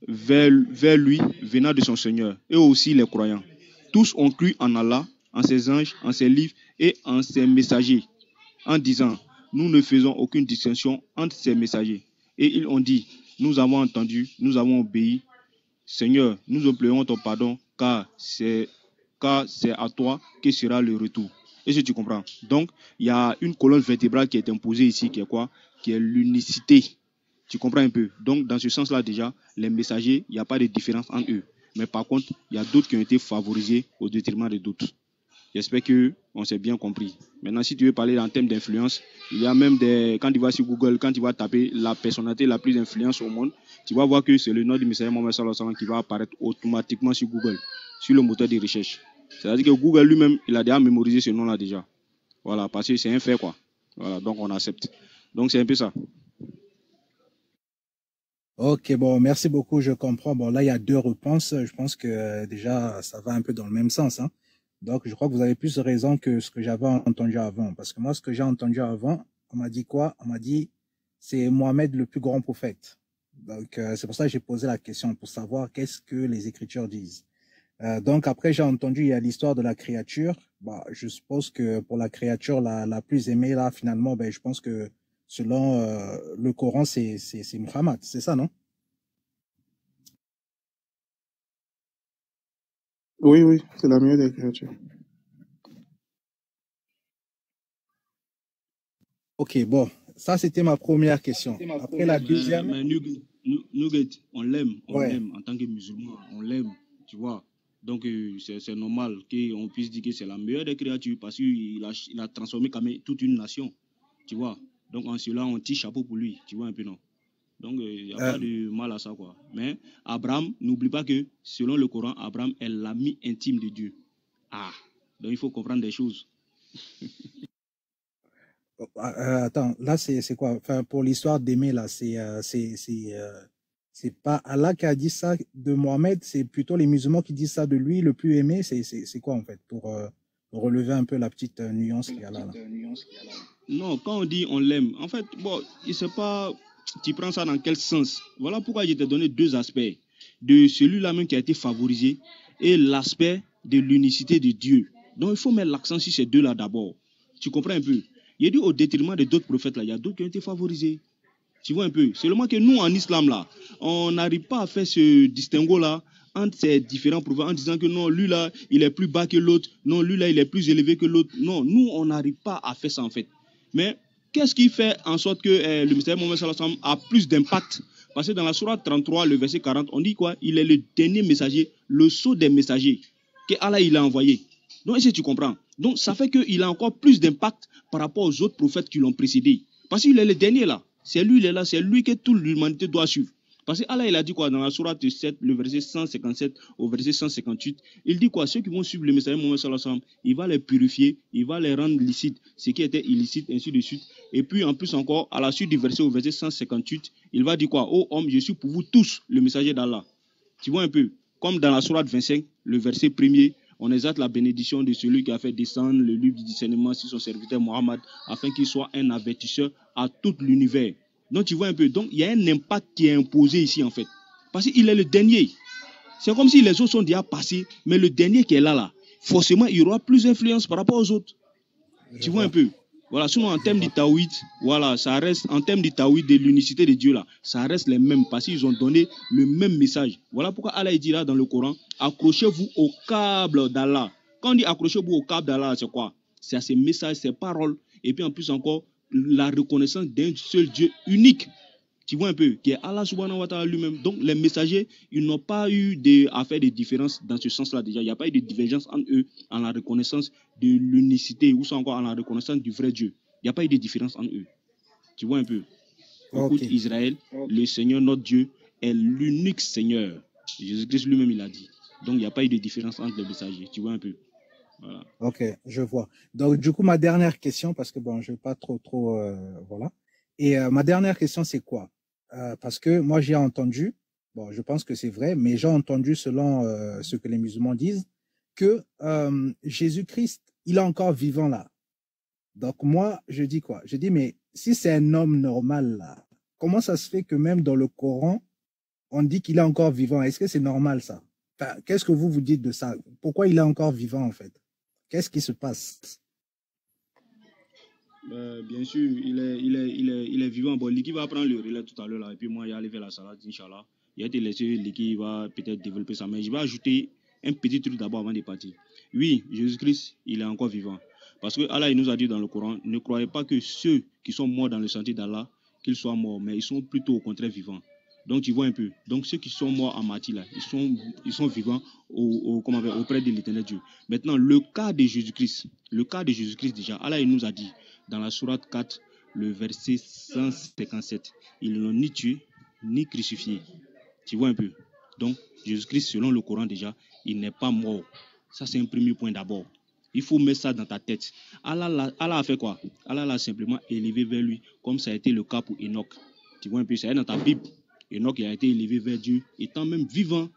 vers lui, venant de son Seigneur, et aussi les croyants. Tous ont cru en Allah, en ses anges, en ses livres et en ses messagers, en disant, nous ne faisons aucune distinction entre ces messagers. Et ils ont dit, nous avons entendu, nous avons obéi. Seigneur, nous implorons ton pardon, car c'est à toi que sera le retour. Est-ce que tu comprends? Donc, il y a une colonne vertébrale qui est imposée ici, qui est quoi? Qui est l'unicité. Tu comprends un peu? Donc, dans ce sens-là, déjà, les messagers, il n'y a pas de différence entre eux. Mais par contre, il y a d'autres qui ont été favorisés au détriment de d'autres. J'espère qu'on s'est bien compris. Maintenant, si tu veux parler en termes d'influence, il y a même des... Quand tu vas sur Google, quand tu vas taper la personnalité la plus influente au monde, tu vas voir que c'est le nom du messager Mohammed sallallahu alayhi wa sallam qui va apparaître automatiquement sur Google, sur le moteur de recherche. C'est-à-dire que Google lui-même, il a déjà mémorisé ce nom-là déjà. Voilà, parce que c'est un fait, quoi. Voilà, donc on accepte. Donc c'est un peu ça. Ok, bon, merci beaucoup, je comprends. Bon, là, il y a deux réponses. Je pense que déjà, ça va un peu dans le même sens, hein. Donc, je crois que vous avez plus de raison que ce que j'avais entendu avant. Parce que moi, ce que j'ai entendu avant, on m'a dit quoi? On m'a dit, c'est Mohamed le plus grand prophète. Donc, c'est pour ça que j'ai posé la question, pour savoir qu'est-ce que les Écritures disent. Donc, après, j'ai entendu, il y a l'histoire de la créature. Bah, je suppose que pour la créature la plus aimée, là, finalement, ben, je pense que selon le Coran, c'est Muhammad. C'est ça, non? Oui, oui, c'est la meilleure des créatures. Ok, bon, ça c'était ma première question. Après la deuxième... Mais Nougat, on l'aime Ouais. en tant que musulman, on l'aime, tu vois. Donc c'est normal qu'on puisse dire que c'est la meilleure des créatures parce qu'il a transformé quand même toute une nation, tu vois. Donc en cela, on tire chapeau pour lui, tu vois un peu, non? Donc il n'y a pas de mal à ça, quoi. Mais Abraham, n'oublie pas que selon le Coran, Abraham est l'ami intime de Dieu. Ah, donc il faut comprendre des choses. Attends, là c'est quoi? Enfin, pour l'histoire d'aimer, là, c'est pas Allah qui a dit ça de Mohamed, c'est plutôt les musulmans qui disent ça de lui, le plus aimé. C'est quoi en fait? Pour relever un peu la petite nuance qu'il y a là. Non, quand on dit on l'aime, en fait, bon, il sait pas, tu prends ça dans quel sens? Voilà pourquoi je t'ai donné deux aspects. De celui-là même qui a été favorisé et l'aspect de l'unicité de Dieu. Donc il faut mettre l'accent sur ces deux-là d'abord. Tu comprends un peu? Il dit au détriment de d'autres prophètes là, il y a d'autres qui ont été favorisés. Tu vois un peu? Seulement que nous en islam là, on n'arrive pas à faire ce distinguo là entre ces différents prophètes en disant que non, lui là, il est plus bas que l'autre, non, lui là, il est plus élevé que l'autre. Non, nous on n'arrive pas à faire ça en fait. Mais qu'est-ce qui fait en sorte que le messager Mohammed sallallahu alayhi wa sallam a plus d'impact? Parce que dans la sourate 33, le verset 40, on dit quoi? Il est le dernier messager, le sceau des messagers que Allah il a envoyé. Donc, est-ce que tu comprends? Donc, ça fait qu'il a encore plus d'impact par rapport aux autres prophètes qui l'ont précédé. Parce qu'il est le dernier là. C'est lui, il est là, c'est lui que toute l'humanité doit suivre. Parce que Allah, il a dit quoi dans la sourate 7, le verset 157 au verset 158, il dit quoi? Ceux qui vont suivre le messager Mohammed sallallahu alayhi wa sallam, il va les purifier, il va les rendre licites, ce qui était illicite, ainsi de suite. Et puis, en plus encore, à la suite du verset au verset 158, il va dire quoi? Ô homme, je suis pour vous tous le messager d'Allah. Tu vois un peu? Comme dans la sourate 25, le verset 1er, on exalte la bénédiction de celui qui a fait descendre le livre du discernement sur son serviteur Mohammed, afin qu'il soit un avertisseur à tout l'univers. Donc tu vois un peu, donc il y a un impact qui est imposé ici en fait. Parce qu'il est le dernier. C'est comme si les autres sont déjà passés, mais le dernier qui est là, forcément il y aura plus d'influence par rapport aux autres. Tu vois un peu. Voilà, sinon en termes du Taouïd, voilà, ça reste, en termes du Taouïd, de l'unicité de Dieu là, ça reste les mêmes parce qu'ils ont donné le même message. Voilà pourquoi Allah dit là dans le Coran, accrochez-vous au câble d'Allah. Quand on dit accrochez-vous au câble d'Allah, c'est quoi? C'est à ces messages, ces paroles, et puis en plus encore, la reconnaissance d'un seul Dieu unique. Tu vois un peu, qui est Allah subhanahu wa ta'ala lui-même. Donc les messagers, ils n'ont pas eu à faire des différences dans ce sens-là déjà. Il n'y a pas eu de divergence entre eux en la reconnaissance de l'unicité ou encore en la reconnaissance du vrai Dieu. Il n'y a pas eu de différence entre eux. Tu vois un peu. Écoute, Israël, le Seigneur notre Dieu est l'unique Seigneur. Jésus-Christ lui-même, il a dit. Donc il n'y a pas eu de différence entre les messagers. Tu vois un peu. Voilà. Ok, je vois. Donc du coup, ma dernière question, parce que bon, je ne vais pas trop, voilà. Et ma dernière question, c'est quoi? Parce que moi, j'ai entendu, bon, je pense que c'est vrai, mais j'ai entendu, selon ce que les musulmans disent, que Jésus-Christ, il est encore vivant là. Donc moi, je dis quoi? Je dis, mais si c'est un homme normal là, comment ça se fait que même dans le Coran, on dit qu'il est encore vivant? Est-ce que c'est normal ça? Enfin, qu'est-ce que vous dites de ça? Pourquoi il est encore vivant en fait? Qu'est-ce qui se passe? Bien sûr, il est vivant. Bon, Liki va prendre le relais tout à l'heure là, et puis moi, il y a levé la salade, Inch'Allah. Il a été laissé, Liki va peut-être développer ça, mais je vais ajouter un petit truc d'abord avant de partir. Oui, Jésus-Christ, il est encore vivant. Parce que Allah, il nous a dit dans le Coran, ne croyez pas que ceux qui sont morts dans le sentier d'Allah, qu'ils soient morts, mais ils sont plutôt au contraire vivants. Donc tu vois un peu. Donc ceux qui sont morts en martyr là, ils sont vivants auprès de l'Éternel Dieu. Maintenant, le cas de Jésus-Christ déjà, Allah, il nous a dit dans la sourate 4, le verset 157, ils ne l'ont ni tué, ni crucifié. Tu vois un peu. Donc, Jésus-Christ, selon le Coran déjà, il n'est pas mort. Ça, c'est un premier point d'abord. Il faut mettre ça dans ta tête. Allah a fait quoi? Allah l'a simplement élevé vers lui, comme ça a été le cas pour Enoch. Tu vois un peu, ça est dans ta Bible. Enoch a été élevé vers Dieu, étant même vivant.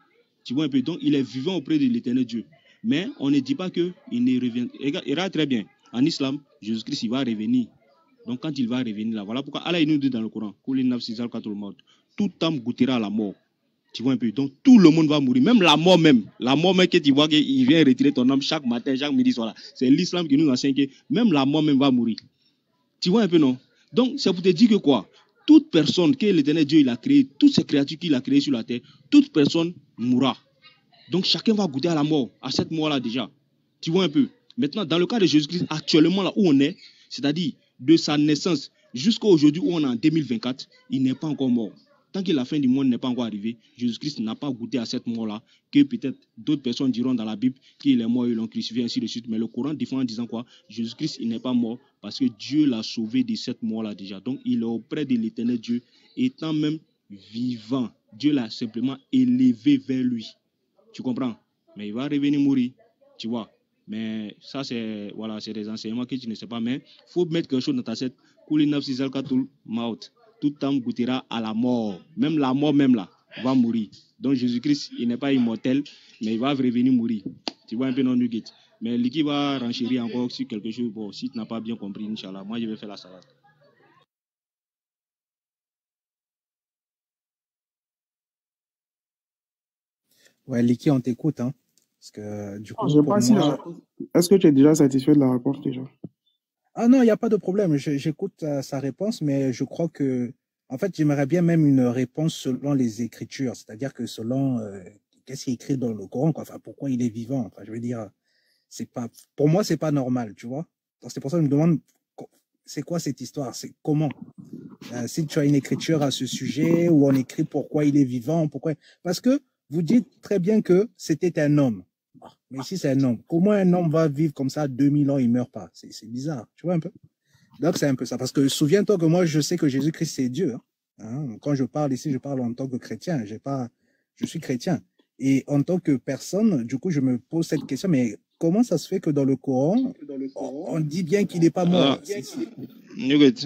Tu vois un peu. Donc, il est vivant auprès de l'Éternel Dieu. Mais on ne dit pas qu'il ne revient. Regarde très bien. En islam, Jésus-Christ, il va revenir. Donc, quand il va revenir là, voilà pourquoi Allah il nous dit dans le Coran, toute âme goûtera à la mort. Tu vois un peu. Donc, tout le monde va mourir. Même la mort même que tu vois qu'il vient retirer ton âme chaque matin, chaque midi, soir. C'est l'islam qui nous enseigne que même la mort même va mourir. Tu vois un peu, non? Donc, c'est pour te dire que quoi? Toute personne que l'Éternel Dieu il a créé, toutes ces créatures qu'il a créées sur la terre, toute personne mourra. Donc, chacun va goûter à la mort, à cette mort-là déjà. Tu vois un peu. Maintenant, dans le cas de Jésus-Christ, actuellement là où on est, c'est-à-dire de sa naissance jusqu'à aujourd'hui où on est en 2024, il n'est pas encore mort. Tant que la fin du monde n'est pas encore arrivée, Jésus-Christ n'a pas goûté à cette mort-là, que peut-être d'autres personnes diront dans la Bible qu'il est mort, ils l'ont crucifié, ainsi de suite. Mais le Coran défend en disant quoi? Jésus-Christ, il n'est pas mort parce que Dieu l'a sauvé de cette mort-là déjà. Donc, il est auprès de l'Éternel Dieu, étant même vivant. Dieu l'a simplement élevé vers lui. Tu comprends? Mais il va revenir mourir, tu vois. Mais ça, c'est des enseignements que tu ne sais pas. Mais il faut mettre quelque chose dans ta tête. Toute âme goûtera à la mort. Même la mort même là va mourir. Donc Jésus-Christ, il n'est pas immortel, mais il va revenir mourir. Tu vois un peu non nugget. Mais Liki va renchérir encore sur quelque chose. Bon, si tu n'as pas bien compris, Inch'Allah, moi je vais faire la salade. Ouais, Liki, on t'écoute, hein. Parce que du coup, est-ce que tu es déjà satisfait de la réponse déjà? Ah non, il n'y a pas de problème. J'écoute sa réponse, mais je crois que, en fait, j'aimerais bien même une réponse selon les Écritures, c'est-à-dire que selon qu'est-ce qui est écrit dans le Coran, quoi. Enfin, pourquoi il est vivant. Enfin, je veux dire, c'est pas, pour moi, c'est pas normal, tu vois. Donc c'est pour ça que je me demande, c'est quoi cette histoire, c'est comment. Si tu as une écriture à ce sujet où on écrit pourquoi il est vivant, pourquoi. Parce que vous dites très bien que c'était un homme. Mais ici, c'est un homme. Comment un homme va vivre comme ça 2000 ans, il ne meurt pas? C'est bizarre, tu vois un peu? Donc, c'est un peu ça. Parce que souviens-toi que moi, je sais que Jésus-Christ, c'est Dieu. Hein? Quand je parle ici, je parle en tant que chrétien. Je suis chrétien. Et en tant que personne, du coup, je me pose cette question, mais comment ça se fait que dans le Coran, on dit bien qu'il n'est pas mort?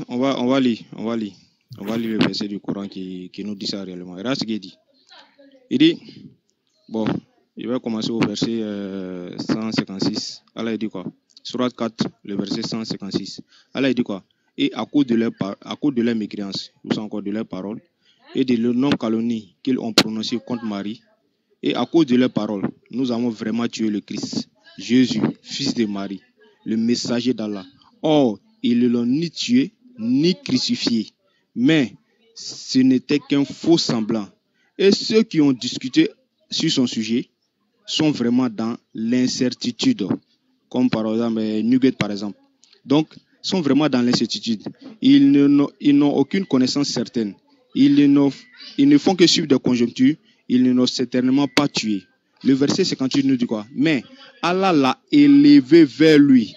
On va lire le verset du Coran qui nous dit ça réellement. Regarde ce qu'il dit. Il dit, bon, je vais commencer au verset 156. Allah dit quoi? Sourate 4, le verset 156. Allah dit quoi? Et à cause de leur mécréance, ou encore de leurs paroles, et de leur nom calomnie qu'ils ont prononcé contre Marie, et à cause de leurs paroles, nous avons vraiment tué le Christ, Jésus, fils de Marie, le messager d'Allah. Or, ils ne l'ont ni tué, ni crucifié. Mais ce n'était qu'un faux semblant. Et ceux qui ont discuté sur son sujet sont vraiment dans l'incertitude. Comme par exemple, Nugget par exemple. Donc, sont vraiment dans l'incertitude. Ils n'ont aucune connaissance certaine. Ils ne font que suivre des conjonctures. Ils ne l'ont certainement pas tué. Le verset 58 nous dit quoi? Mais Allah l'a élevé vers lui.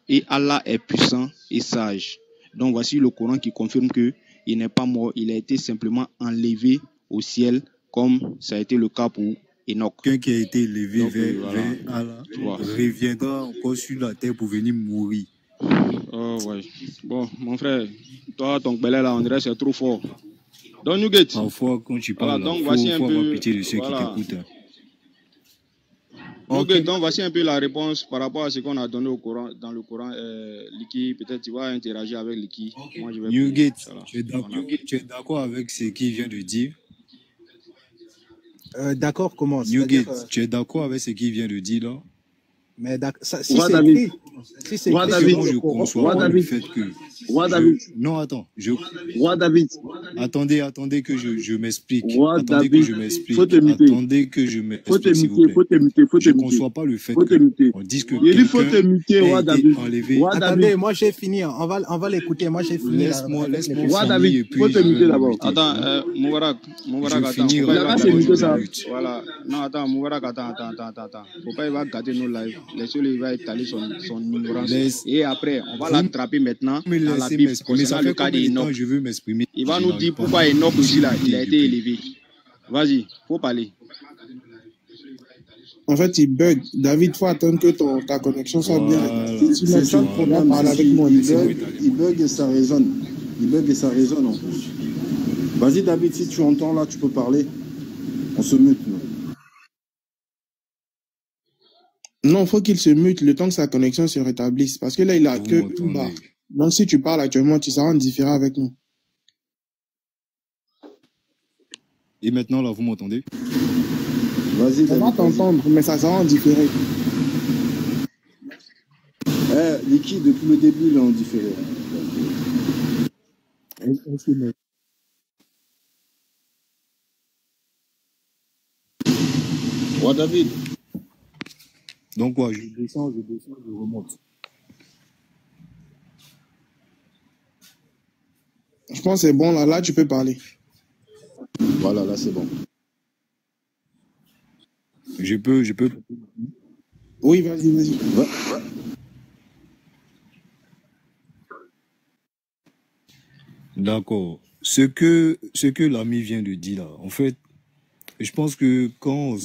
Et Allah est puissant et sage. Donc voici le Coran qui confirme qu'il n'est pas mort. Il a été simplement enlevé au ciel, comme ça a été le cas pour Enoch. Quelqu'un qui a été élevé Donc, vers voilà. Allah Tu vois. reviendra encore sur la terre pour venir mourir. Oh, ouais. Bon, mon frère, toi, ton belé là, on dirait que c'est trop fort. Donc, Nugget. Parfois, quand tu Voilà, parles, donc il voici un faut avoir peu. pitié de ceux Voilà. qui t'écoutent. Nugget, donc voici un peu la réponse par rapport à ce qu'on a donné au Coran, dans le Coran. Liki, peut-être tu vas interagir avec Liki. Moi, je vais. Nugget, Voilà. tu es d'accord avec ce qu'il vient de dire? D'accord, comment? Nugget, C'est-à-dire, tu es d'accord avec ce qu'il vient de dire là? mais si Roi c'est David. écrit, si c'est Roi écrit David. sur Moi, le je Coran, conçois Roi pas le David. fait que... Roi David. Non, attends. Roi David. Attendez que je m'explique. Roi Attendez que David. je m'explique. Faut te muter. Attendez que je Faut te m'explique, s'il vous muter. plaît. Faut te muter. Faut te Je muter. conçois pas le fait Faut te que muter. on dise que Il dit faut te quelqu'un muter, a Roi été David. enlevé. Roi attendez, David. moi j'ai fini. On va l'écouter. Moi j'ai fini. Laisse-moi avec les finir Roi questions. David. et Faut puis te je muter vais d'abord. m'arrêter. Attends, Hein? Moubarak, Je attends. Faut finirai pas Il y a va pas dans se gâter muter nos ça. lives. minutes. Voilà. Non, attends, Moubarak, attends. Faut pas y va gâter nos lives. Laissez-le, il va étaler son ignorance. Laisse, Et après, on va vous l'attraper maintenant me dans la laissez Bible m'exprimer. Ça concernant le fait cas combien de temps d'Enoch. je veux m'exprimer? Il va Je nous n'arrive dire pas. pourquoi Enoch Vous aussi là, il a m'écoutez été depuis. élevé. Vas-y, faut parler. En fait, il bug. David, faut attendre que ta connexion soit bien. Voilà. Sinon, C'est tu ça le vas problème. parler C'est avec moi. qu'il Laissez-moi bug, étaler. il bug et ça résonne. Il bug et ça résonne en plus. Vas-y David, si tu entends là, tu peux parler. On se mute. Nous. Non, faut qu'il se mute le temps que sa connexion se rétablisse. Parce que là, il a Vous que une barre. m'entendez? Donc, si tu parles actuellement, tu seras en différé avec nous. Et maintenant, là, vous m'entendez? Vas-y On va David, vas-y. t'entendre, mais ça sera en différé. Liki, depuis le début, il est en différé. Roi David. Donc, quoi, je descends, je remonte. Je pense que c'est bon, là, tu peux parler. Voilà, là c'est bon. Je peux. Oui, vas-y. Va- D'accord. Ce que l'ami vient de dire là, en fait, je pense que quand on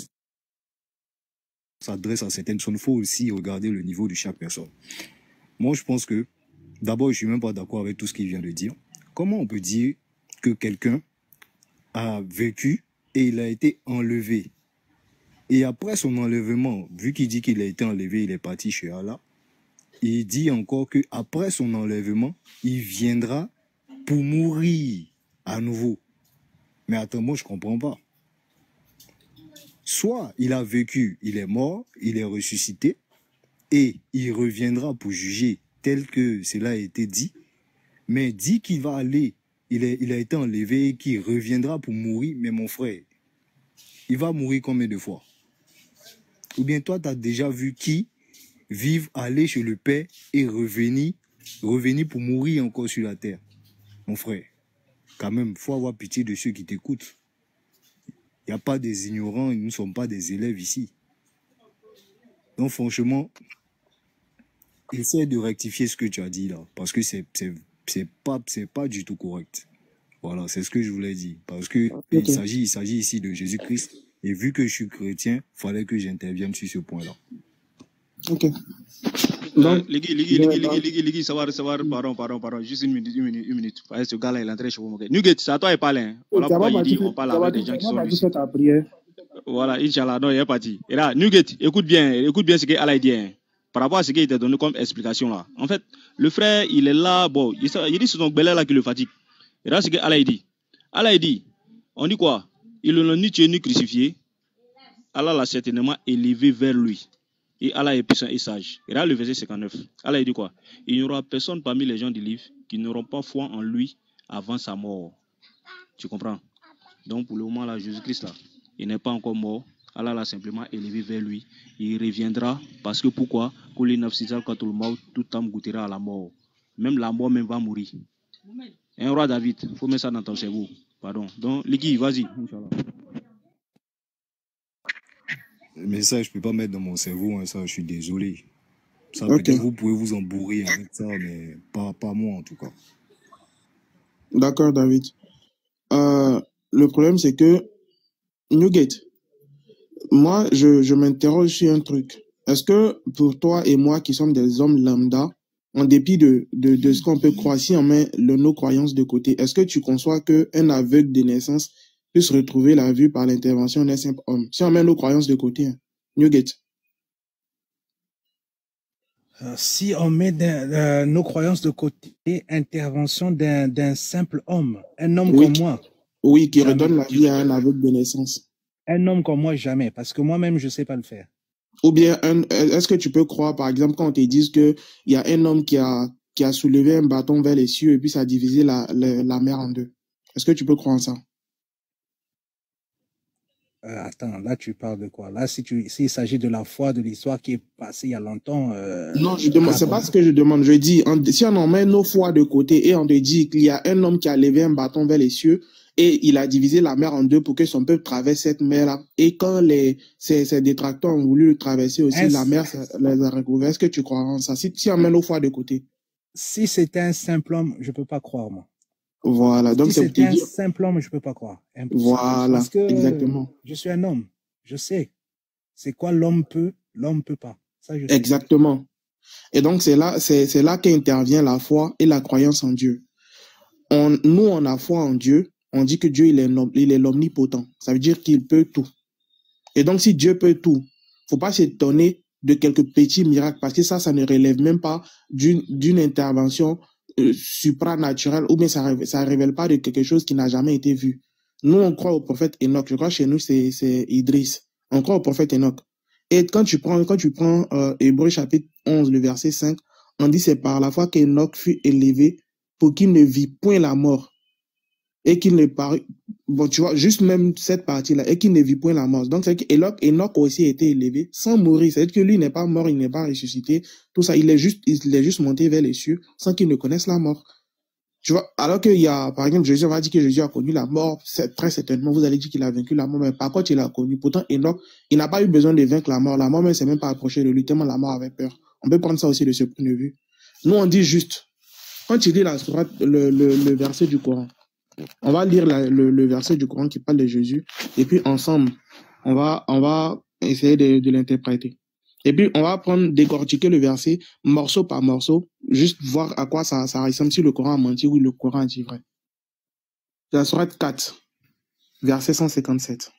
s'adresse à certaines personnes, il faut aussi regarder le niveau de chaque personne. Moi, je pense que, d'abord, je suis même pas d'accord avec tout ce qu'il vient de dire. Comment on peut dire que quelqu'un a vécu et il a été enlevé? Et après son enlèvement, vu qu'il dit qu'il a été enlevé, il est parti chez Allah, il dit encore que après son enlèvement, il viendra pour mourir à nouveau. Mais attends, moi, je comprends pas. Soit il a vécu, il est mort, il est ressuscité, et il reviendra pour juger tel que cela a été dit, mais dit qu'il va aller, il a été enlevé et qu'il reviendra pour mourir, mais mon frère, il va mourir combien de fois? Ou bien toi, tu as déjà vu qui vivre, aller chez le Père et revenir pour mourir encore sur la terre? Mon frère, quand même, il faut avoir pitié de ceux qui t'écoutent. Il n'y a pas des ignorants, nous ne sommes pas des élèves ici. Donc franchement, essaie de rectifier ce que tu as dit là, parce que c'est pas du tout correct. Voilà, c'est ce que je voulais dire. Parce que il s'agit ici de Jésus-Christ. Et vu que je suis chrétien, il fallait que j'intervienne sur ce point-là. Ok. Donc, Ligi, savoir, pardon, juste une minute. Parce que ce gars-là, il est entré chez vous. Nugget, c'est à toi de parler. Hein. Voilà pourquoi il dit, on parle avec des gens qui sont ici. ta prière. Voilà, Inch'Allah, non, il est parti. Et là, Nugget, écoute bien ce qu'Allah dit. Hein. Par rapport à ce qu'il t'a donné comme explication là. En fait, le frère, il est là, bon, il dit c'est son belé là qui le fatigue. Et là, c'est ce qu'Allah dit. Allah dit, on dit quoi? Il ne l'a ni tué ni crucifié. Allah l'a certainement élevé vers lui. Et Allah est puissant et sage. Et là, le verset 59. Allah dit quoi? Il n'y aura personne parmi les gens du livre qui n'auront pas foi en lui avant sa mort. Tu comprends? Donc pour le moment là, Jésus-Christ là, il n'est pas encore mort. Allah l'a simplement élevé vers lui. Il reviendra parce que pourquoi? Tout âme goûtera à la mort. Même la mort même va mourir. Un roi David, il faut mettre ça dans ton cerveau. Pardon. Donc, Liki, vas-y. Mais ça, je peux pas mettre dans mon cerveau, hein, ça, je suis désolé. Ça, Ok. peut-être vous pouvez vous embourrer avec ça, mais pas moi en tout cas. D'accord, David. Le problème, c'est que, Newgate, moi, je m'interroge sur un truc. Est-ce que pour toi et moi qui sommes des hommes lambda, en dépit de ce qu'on peut croire, si on met nos croyances de côté, est-ce que tu conçois qu'un aveugle de naissance puisse retrouver la vue par l'intervention d'un simple homme? Si on met nos croyances de côté, hein. Newgate. Si on met nos croyances de côté, intervention d'un simple homme, un homme Oui, comme moi. Oui, qui Jamais. redonne la vie à un aveugle de naissance. Un homme comme moi, jamais, parce que moi-même, je ne sais pas le faire. Ou bien, est-ce que tu peux croire, par exemple, quand on te dise qu'il y a un homme qui a soulevé un bâton vers les cieux et puis ça a divisé la mer en deux? Est-ce que tu peux croire en ça? Attends, là, tu parles de quoi? Là, s'il s'agit de la foi de l'histoire qui est passée il y a longtemps... Non, je demande, c'est pas ce que je demande. Je dis, si on en met nos foi de côté et on te dit qu'il y a un homme qui a levé un bâton vers les cieux et il a divisé la mer en deux pour que son peuple traverse cette mer-là. Et quand ces détracteurs ont voulu le traverser aussi, la mer les a recouverts. Est-ce que tu crois en ça? Si on met nos foi de côté. Si c'était un simple homme, je ne peux pas croire, moi. Voilà, donc si c'est c'était un simple homme, je ne peux pas croire. Impossible. Voilà, parce que exactement. Je suis un homme. Je sais. C'est quoi l'homme peut pas. Ça, je sais. Exactement. Et donc, c'est là qu'intervient la foi et la croyance en Dieu. Nous, on a foi en Dieu. On dit que Dieu, il est l'omnipotent. Ça veut dire qu'il peut tout. Et donc, si Dieu peut tout, faut pas s'étonner de quelques petits miracles, parce que ça ne relève même pas d'une intervention supranaturelle, ou bien ça révèle pas de quelque chose qui n'a jamais été vu. Nous, on croit au prophète Enoch. Je crois que chez nous, c'est Idriss. On croit au prophète Enoch. Et quand tu prends Hébreux chapitre 11, le verset 5, on dit c'est par la foi qu'Enoch fut élevé pour qu'il ne vit point la mort. Et qu'il ne parut, bon, tu vois, juste même cette partie-là, et qu'il ne vit point la mort. Donc, c'est qu'Enoch aussi a été élevé sans mourir. C'est-à-dire que lui n'est pas mort, il n'est pas ressuscité. Tout ça, il est juste monté vers les cieux sans qu'il ne connaisse la mort. Tu vois, alors qu'il y a, par exemple, Jésus va dire que Jésus a connu la mort, très certainement, vous allez dire qu'il a vaincu la mort, mais par contre, il a connu. Pourtant, Enoch, il n'a pas eu besoin de vaincre la mort. La mort même s'est même pas approchée de lui, tellement la mort avait peur. On peut prendre ça aussi de ce point de vue. Nous, on dit juste, quand tu lis la sourate, le verset du Coran, on va lire le verset du Coran qui parle de Jésus, et puis ensemble, on va essayer de l'interpréter. Et puis, on va décortiquer le verset morceau par morceau, juste voir à quoi ça ressemble, si le Coran a menti ou le Coran a dit vrai. La sourate 4, verset 157.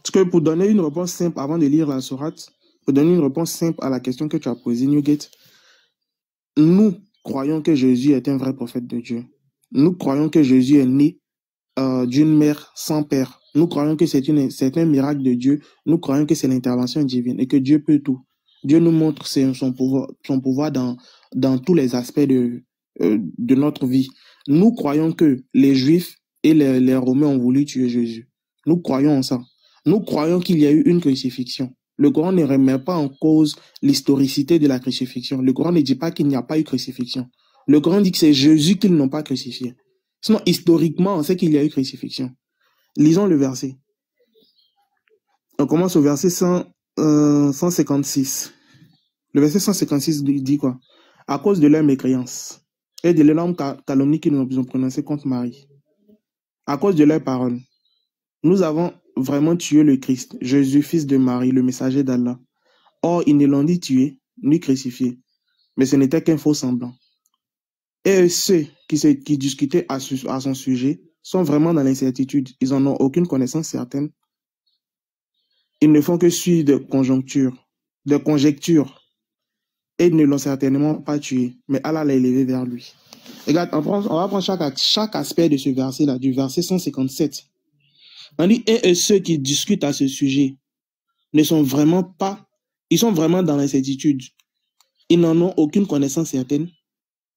Parce que pour donner une réponse simple, avant de lire la sourate, pour donner une réponse simple à la question que tu as posée, Newgate, nous croyons que Jésus est un vrai prophète de Dieu. Nous croyons que Jésus est né d'une mère sans père. Nous croyons que c'est un miracle de Dieu. Nous croyons que c'est l'intervention divine et que Dieu peut tout. Dieu nous montre son pouvoir dans tous les aspects de notre vie. Nous croyons que les Juifs et les Romains ont voulu tuer Jésus. Nous croyons en ça. Nous croyons qu'il y a eu une crucifixion. Le Coran ne remet pas en cause l'historicité de la crucifixion. Le Coran ne dit pas qu'il n'y a pas eu crucifixion. Le Coran dit que c'est Jésus qu'ils n'ont pas crucifié. Sinon, historiquement, on sait qu'il y a eu crucifixion. Lisons le verset. On commence au verset 156. Le verset 156 dit quoi? À cause de leur mécréance et de l'énorme calomnie qu'ils nous ont prononcée contre Marie, à cause de leurs paroles, nous avons vraiment tué le Christ, Jésus, fils de Marie, le messager d'Allah. Or, ils ne l'ont ni tué, ni crucifié, mais ce n'était qu'un faux semblant. Et ceux qui discutaient à son sujet sont vraiment dans l'incertitude. Ils n'en ont aucune connaissance certaine. Ils ne font que suivre des conjectures. Et ils ne l'ont certainement pas tué, mais Allah l'a élevé vers lui. Regarde, on va prendre chaque aspect de ce verset-là, du verset 157. On dit, et ceux qui discutent à ce sujet ne sont vraiment pas, ils sont vraiment dans l'incertitude. Ils n'en ont aucune connaissance certaine.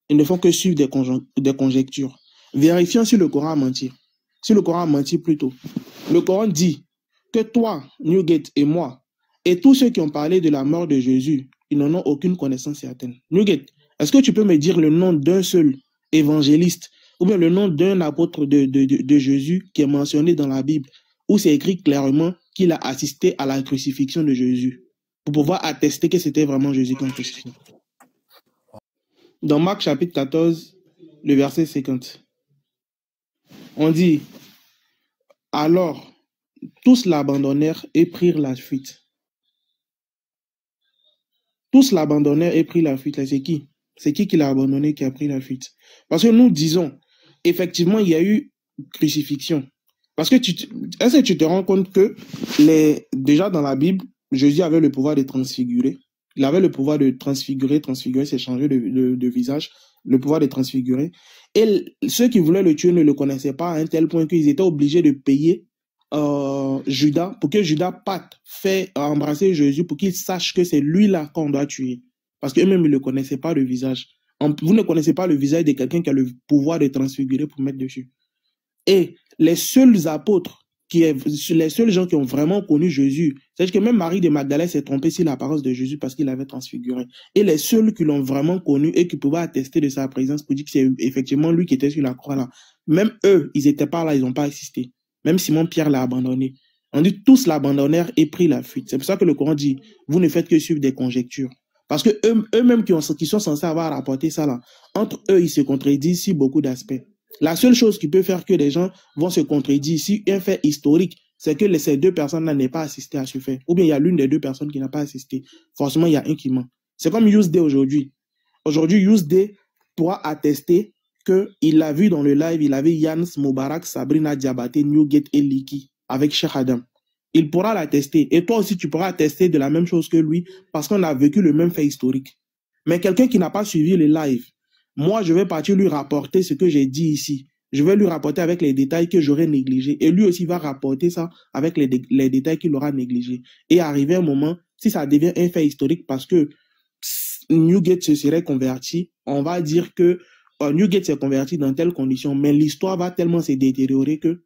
Ils ne font que suivre des conjectures. Vérifions si le Coran a menti. Si le Coran a menti plutôt. Le Coran dit que toi, Newgate et moi, et tous ceux qui ont parlé de la mort de Jésus, ils n'en ont aucune connaissance certaine. Newgate, est-ce que tu peux me dire le nom d'un seul évangéliste ou bien le nom d'un apôtre de Jésus qui est mentionné dans la Bible où c'est écrit clairement qu'il a assisté à la crucifixion de Jésus pour pouvoir attester que c'était vraiment Jésus qui a crucifié? Dans Marc chapitre 14, le verset 50, on dit, alors tous l'abandonnèrent et prirent la fuite. Tous l'abandonnèrent et prirent la fuite. C'est qui? C'est qui l'a abandonné, qui a pris la fuite? Parce que nous disons, effectivement, il y a eu crucifixion. Parce que est-ce que tu te rends compte que déjà dans la Bible, Jésus avait le pouvoir de transfigurer. Il avait le pouvoir de transfigurer, c'est changer de visage, le pouvoir de transfigurer. Et ceux qui voulaient le tuer ne le connaissaient pas à un tel point qu'ils étaient obligés de payer Judas, pour que Judas parte fait embrasser Jésus, pour qu'il sache que c'est lui-là qu'on doit tuer. Parce qu'eux-mêmes, ils ne connaissaient pas le visage. Vous ne connaissez pas le visage de quelqu'un qui a le pouvoir de transfigurer pour mettre dessus. Et les seuls apôtres, les seuls gens qui ont vraiment connu Jésus, c'est-à-dire que même Marie de Magdalene s'est trompée sur l'apparence de Jésus parce qu'il avait transfiguré. Et les seuls qui l'ont vraiment connu et qui pouvaient attester de sa présence pour dire que c'est effectivement lui qui était sur la croix là, même eux, ils n'étaient pas là, ils n'ont pas assisté. Même Simon-Pierre l'a abandonné. On dit tous l'abandonnèrent et prirent la fuite. C'est pour ça que le Coran dit, vous ne faites que suivre des conjectures. Parce que eux-mêmes qui sont censés avoir rapporté ça là, entre eux, ils se contredisent sur beaucoup d'aspects. La seule chose qui peut faire que les gens vont se contredire si un fait historique, c'est que ces deux personnes-là n'aient pas assisté à ce fait. Ou bien il y a l'une des deux personnes qui n'a pas assisté. Forcément, il y a un qui ment. C'est comme Yousdé aujourd'hui. Aujourd'hui, Yousdé pourra attester qu'il l'a vu dans le live, il avait Yans, Moubarak, Sabrina Diabaté, Newgate et Liki avec Cheikh Adam. Il pourra l'attester. Et toi aussi, tu pourras attester de la même chose que lui parce qu'on a vécu le même fait historique. Mais quelqu'un qui n'a pas suivi le live, moi, je vais partir lui rapporter ce que j'ai dit ici. Je vais lui rapporter avec les détails que j'aurais négligés. Et lui aussi va rapporter ça avec les détails qu'il aura négligés. Et arriver un moment, si ça devient un fait historique parce que Newgate se serait converti, on va dire que Newgate s'est converti dans telles conditions, mais l'histoire va tellement se détériorer que,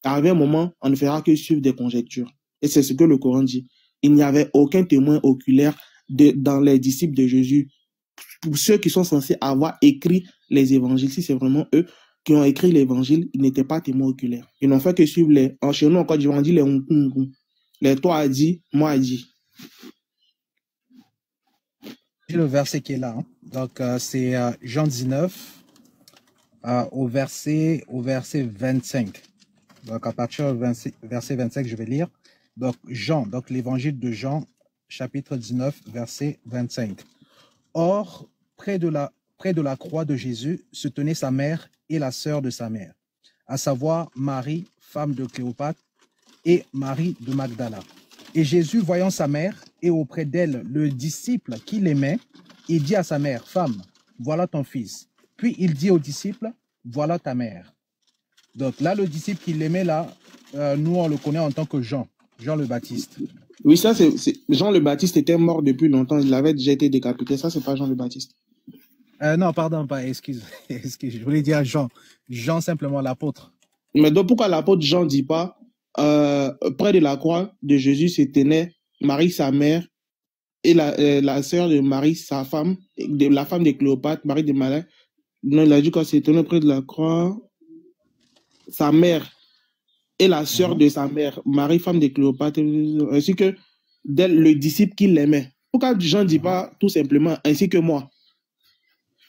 arrivé un moment, on ne fera que suivre des conjectures. Et c'est ce que le Coran dit. Il n'y avait aucun témoin oculaire dans les disciples de Jésus. Pour ceux qui sont censés avoir écrit les évangiles, si c'est vraiment eux qui ont écrit l'évangile, ils n'étaient pas témoins oculaires. Ils n'ont fait que suivre chez nous, encore, on dit les Nkunku. Les toi a dit, moi a dit. Le verset qui est là. Hein. Donc, c'est Jean 19 au verset 25. Donc, à partir du verset 25, je vais lire. Donc, donc l'évangile de Jean, chapitre 19, verset 25. Or, près de la croix de Jésus se tenaient sa mère et la sœur de sa mère, à savoir Marie, femme de Cléopâtre, et Marie de Magdala. Et Jésus, voyant sa mère et auprès d'elle le disciple qu'il aimait, il dit à sa mère, « Femme, voilà ton fils. » Puis il dit au disciple, « Voilà ta mère. » Donc là, le disciple qu'il aimait, là, nous, on le connaît en tant que Jean le Baptiste. Oui, ça, c'est Jean le Baptiste était mort depuis longtemps. Il avait déjà été décapité. Ça, c'est pas Jean le Baptiste. Non, pardon, excuse. Je voulais dire Jean. Jean, simplement l'apôtre. Mais donc, pourquoi l'apôtre Jean ne dit pas près de la croix de Jésus se tenait Marie, sa mère, et la sœur de Marie, sa femme, la femme de Cléopâtre, Marie de Magdalene. Non, il a dit qu'on se tenait près de la croix, sa mère et la sœur de sa mère, Marie, femme de Cléopâtre, ainsi que le disciple qui l'aimait. Pourquoi Jean ne dit pas tout simplement ainsi que moi?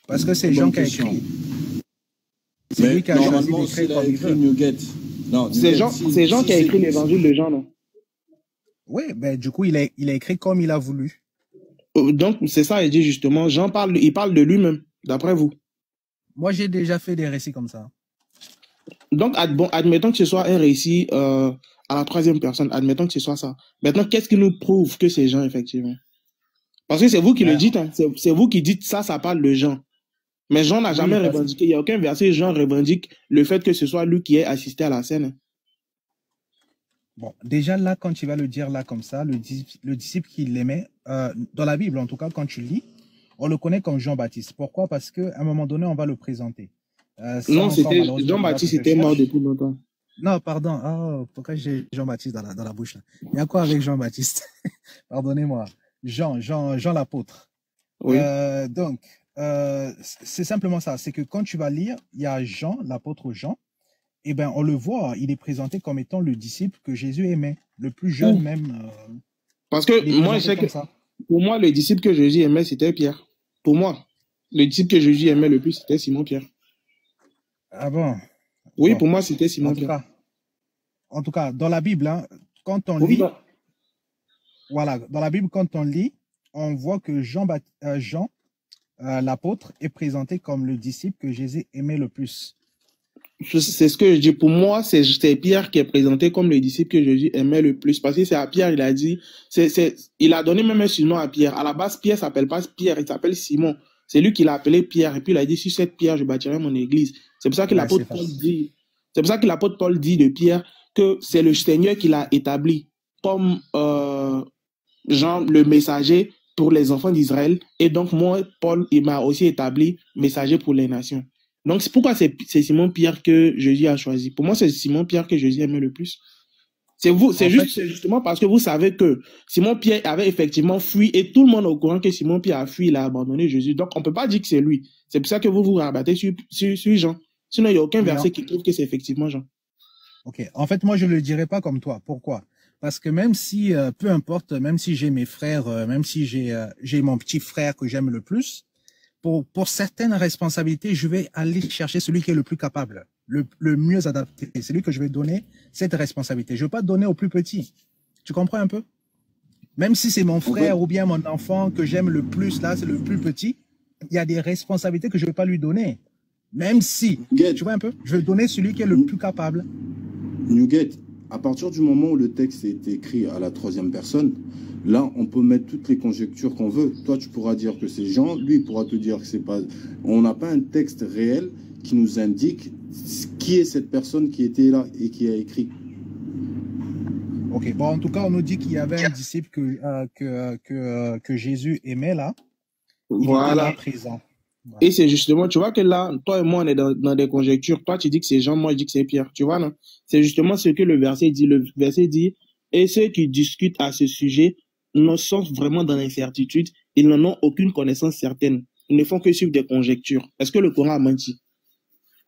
Parce que c'est Jean qui a écrit. C'est lui qui a choisi d'écrire comme il veut. C'est Jean qui a écrit l'évangile de Jean, non? Oui, ben du coup, il a écrit comme il a voulu. Donc, c'est ça, il dit justement, il parle de lui-même, d'après vous. Moi, j'ai déjà fait des récits comme ça. Donc, admettons que ce soit un récit à la troisième personne, admettons que ce soit ça. Maintenant, qu'est-ce qui nous prouve que c'est Jean, effectivement? Parce que c'est vous qui le dites, hein. C'est vous qui dites ça parle de Jean. Mais Jean n'a jamais Oui, revendiqué, il n'y a aucun verset, Jean revendique le fait que ce soit lui qui ait assisté à la scène. bon, déjà là, quand tu vas le dire là comme ça, le disciple qui l'aimait, dans la Bible en tout cas, quand tu lis, on le connaît comme Jean-Baptiste. Pourquoi? Parce qu'à un moment donné, on va le présenter. Ça Non, encore, c'était malheureusement, il faudra que Jean-Baptiste je était mort cherche. depuis longtemps. Non, pardon. Oh, pourquoi j'ai Jean-Baptiste dans la bouche là? Il y a quoi avec Jean-Baptiste? Pardonnez-moi. Jean l'apôtre. Oui. Donc, c'est simplement ça. C'est que quand tu vas lire, il y a Jean, l'apôtre Jean. Eh ben, on le voit, il est présenté comme étant le disciple que Jésus aimait, le plus jeune même. Parce que Il est moi, je sais présenté comme que ça. pour moi, le disciple que Jésus aimait, c'était Pierre. Pour moi, le disciple que Jésus aimait le plus, c'était Simon-Pierre. Ah bon? Oui, Bon. pour moi, c'était En Simon-Pierre. tout cas, dans la Bible, hein, quand on Oui, lit, voilà, dans la Bible, quand on lit, on voit que Jean, l'apôtre, est présenté comme le disciple que Jésus aimait le plus. c'est ce que je dis. Pour moi, c'est Pierre qui est présenté comme le disciple que Jésus aimait le plus. Parce que c'est à Pierre, il a dit, il a donné même un surnom à Pierre. À la base, Pierre s'appelle pas Pierre, il s'appelle Simon. C'est lui qui l'a appelé Pierre. Et puis il a dit, sur cette pierre, je bâtirai mon église. C'est pour ça que Ouais, l'apôtre c'est Paul facile. dit, c'est pour ça que l'apôtre Paul dit de Pierre que c'est le Seigneur qui l'a établi comme, Jean, le messager pour les enfants d'Israël. Et donc, moi, Paul, il m'a aussi établi messager pour les nations. Donc, c'est pourquoi c'est Simon-Pierre que Jésus a choisi. Pour moi, c'est Simon-Pierre que Jésus aimait le plus. C'est justement parce que vous savez que Simon-Pierre avait effectivement fui et tout le monde est au courant que Simon-Pierre a fui, il a abandonné Jésus. Donc, on ne peut pas dire que c'est lui. C'est pour ça que vous vous rabattez sur Jean. Sinon, il n'y a aucun verset qui prouve que c'est effectivement Jean. Ok. En fait, moi, je ne le dirais pas comme toi. Pourquoi? Parce que même si, peu importe, même si j'ai mes frères, même si j'ai mon petit frère que j'aime le plus, pour certaines responsabilités, je vais aller chercher celui qui est le plus capable, le mieux adapté. C'est lui que je vais donner cette responsabilité. Je ne vais pas donner au plus petit. Tu comprends un peu? Même si c'est mon frère ou bien mon enfant que j'aime le plus, là, c'est le plus petit, il y a des responsabilités que je ne vais pas lui donner. Même si, tu vois un peu, je vais donner celui qui est le plus capable. Newgate, à partir du moment où le texte est écrit à la troisième personne, là, on peut mettre toutes les conjectures qu'on veut. Toi, tu pourras dire que c'est Jean, lui, il pourra te dire que c'est pas... On n'a pas un texte réel qui nous indique qui est cette personne qui était là et qui a écrit. Ok, bon, en tout cas, on nous dit qu'il y avait un disciple que Jésus aimait là. Il était là présent. Voilà. Et c'est justement, tu vois que là, toi et moi, on est dans des conjectures. Toi, tu dis que c'est Jean, moi, je dis que c'est Pierre. Tu vois, non? C'est justement ce que le verset dit. Le verset dit, et ceux qui discutent à ce sujet sont vraiment dans l'incertitude. Ils n'en ont aucune connaissance certaine. Ils ne font que suivre des conjectures. Est-ce que le Coran a menti?